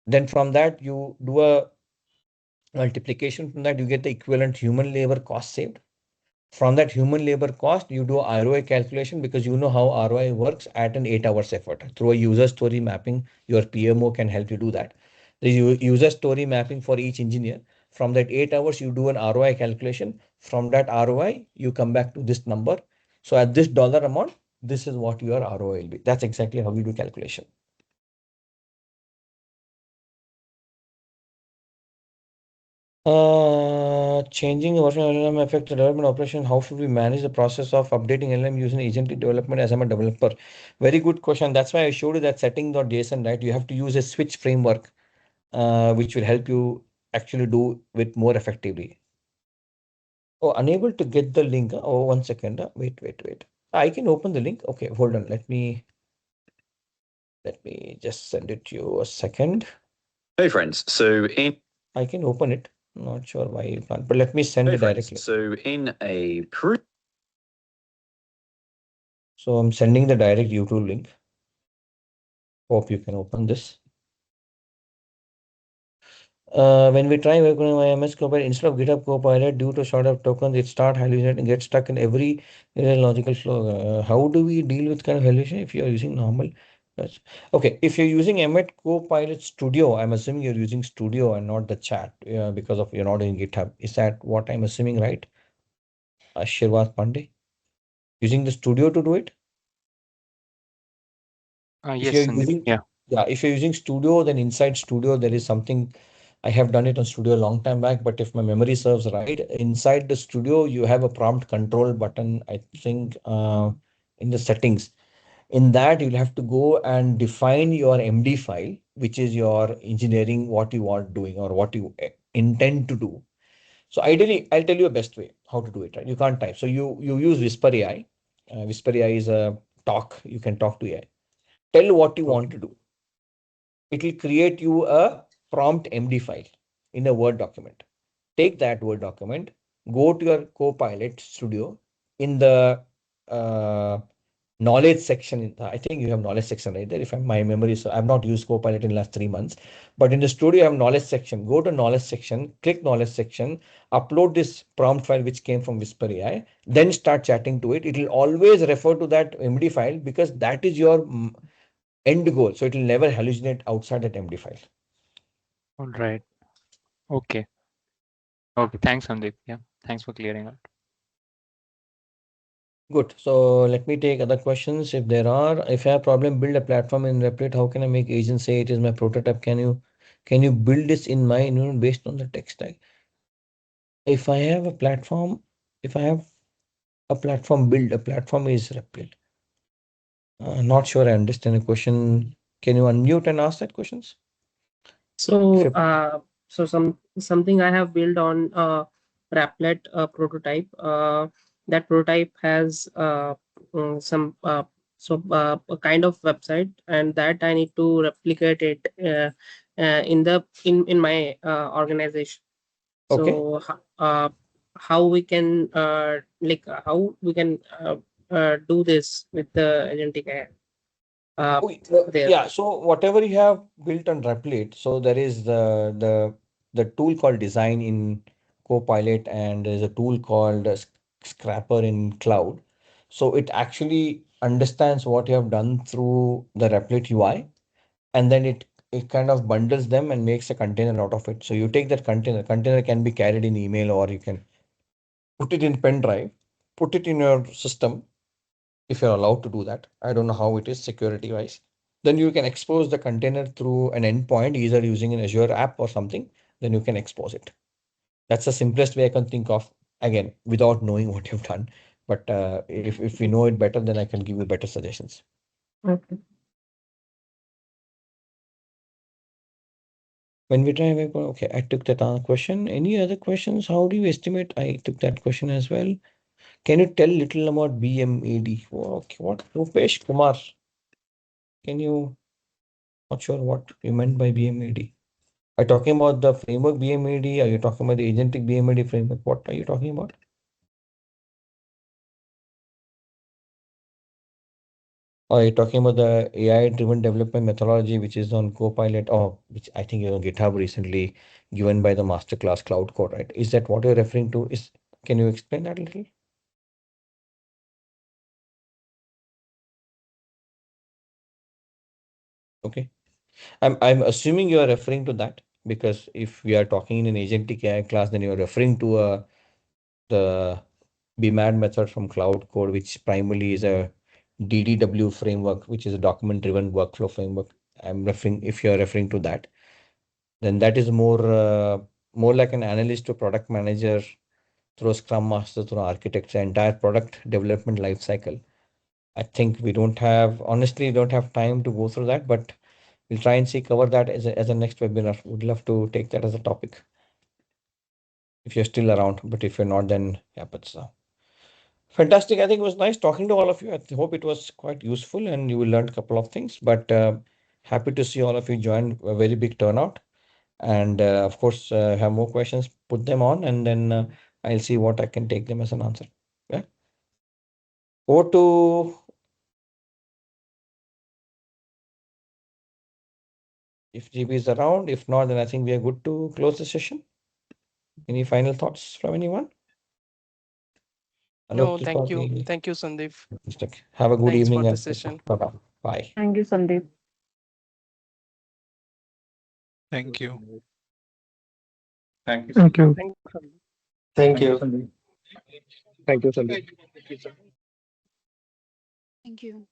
Then from that, you do a multiplication. From that, you get the equivalent human labor cost saved. From that human labor cost, you do ROI calculation, because you know how ROI works at an 8 hours effort. Through a user story mapping, your PMO can help you do that. The user story mapping for each engineer. From that 8 hours, you do an ROI calculation. From that ROI, you come back to this number. So at this dollar amount, this is what your ROI will be. That's exactly how you do calculation. Changing version of LLM affects the development operation. How should we manage the process of updating LLM using agentic development as I'm a developer? Very good question. That's why I showed you that setting.json, right? You have to use a switch framework, which will help you actually do it more effectively. Oh, unable to get the link. Oh, 1 second. Wait. I can open the link. Okay, hold on. Let me just send it to you a second. Hey friends, so I can open it. Not sure why you can't, but let me send it directly. So I'm sending the direct YouTube link. Hope you can open this. When we try working on IMS Copilot, instead of GitHub Copilot, due to short of tokens, it start hallucinating and get stuck in every logical flow. How do we deal with kind of hallucination if you are using normal? Okay, if you're using Emmet Copilot Studio, I'm assuming you're using Studio and not the chat, because of you're not in GitHub. Is that what I'm assuming, right? Shirvas Pandey, using the Studio to do it? If Yes, you're Sandeep. using, Yeah. if you're using Studio, then inside Studio there is something. I have done it on Studio a long time back, but if my memory serves right, inside the Studio you have a prompt control button. I think in the settings. In that you'll have to go and define your MD file, which is your engineering, what you are doing or what you intend to do. So ideally, I'll tell you a best way how to do it. Right? You can't type, so you use Whisper AI. Whisper AI is a talk. You can talk to AI. Tell what you want to do. It will create you a prompt MD file in a Word document. Take that Word document, go to your Copilot Studio in the knowledge section. I think you have knowledge section right there. If my memory, so I've not used Copilot in the last 3 months, but in the studio you have knowledge section. Go to knowledge section, click knowledge section, upload this prompt file which came from Whisper AI, then start chatting to it. It will always refer to that MD file because that is your end goal. So it will never hallucinate outside that MD file. All right. Okay. Okay. Thanks, Sandeep. Yeah. Thanks for clearing out. Good. So let me take other questions if there are. If I have a problem, build a platform in Replit. How can I make agents say it is my prototype? Can you build this in my based on the tech stack? If I have a platform, if I have a platform build, a platform is Replit. Not sure I understand the question. Can you unmute and ask that questions? So, something I have built on Rapplet prototype. That prototype has some a kind of website, and that I need to replicate it in my organization. Okay. So, how we can how we can do this with the agentic AI? there. Yeah, so whatever you have built on Replit, so there is the tool called Design in Copilot, and there's a tool called Scrapper in Cloud. So it actually understands what you have done through the Replit UI, and then it kind of bundles them and makes a container out of it. So you take that container can be carried in email, or you can put it in pen drive, put it in your system if you're allowed to do that. I don't know how it is security wise. Then you can expose the container through an endpoint, either using an Azure app or something. Then you can expose it. That's the simplest way I can think of. Again, without knowing what you've done. But if we know it better, then I can give you better suggestions. Okay. When we try, okay, I took that question. Any other questions? How do you estimate? I took that question as well. Can you tell little about BMAD? Okay, what? Rupesh Kumar. Can you? Not sure what you meant by BMAD. Are you talking about the framework BMAD? Are you talking about the agentic BMAD framework? What are you talking about? Are you talking about the AI-driven development methodology, which is on Copilot, or which I think is on GitHub recently given by the masterclass Cloud Code, right? Is that what you're referring to? Can you explain that a little? Okay. I'm assuming you are referring to that, because if we are talking in an agentic AI class, then you're referring to the BMAD method from Cloud Code, which primarily is a DDW framework, which is a document-driven workflow framework. If you're referring to that, then that is more like an analyst to product manager through a Scrum Master, through architecture, entire product development lifecycle. I think honestly, don't have time to go through that, but we'll try and cover that as a next webinar. Would love to take that as a topic if you're still around, but if you're not, then yeah, but fantastic. I think it was nice talking to all of you. I hope it was quite useful and you will learn a couple of things, but happy to see all of you join, a very big turnout. And of course, have more questions, put them on, and then I'll see what I can take them as an answer. Yeah. Over to if GB is around. If not, then I think we are good to close the session. Any final thoughts from anyone? No, thank you. Thank you, Sandeep. Have a good Thanks evening. for the session. Bye-bye. Bye. Thank you, Sandeep. Thank you. Thank you. Thank you. Thank you. Thank you, Sandeep. Thank you.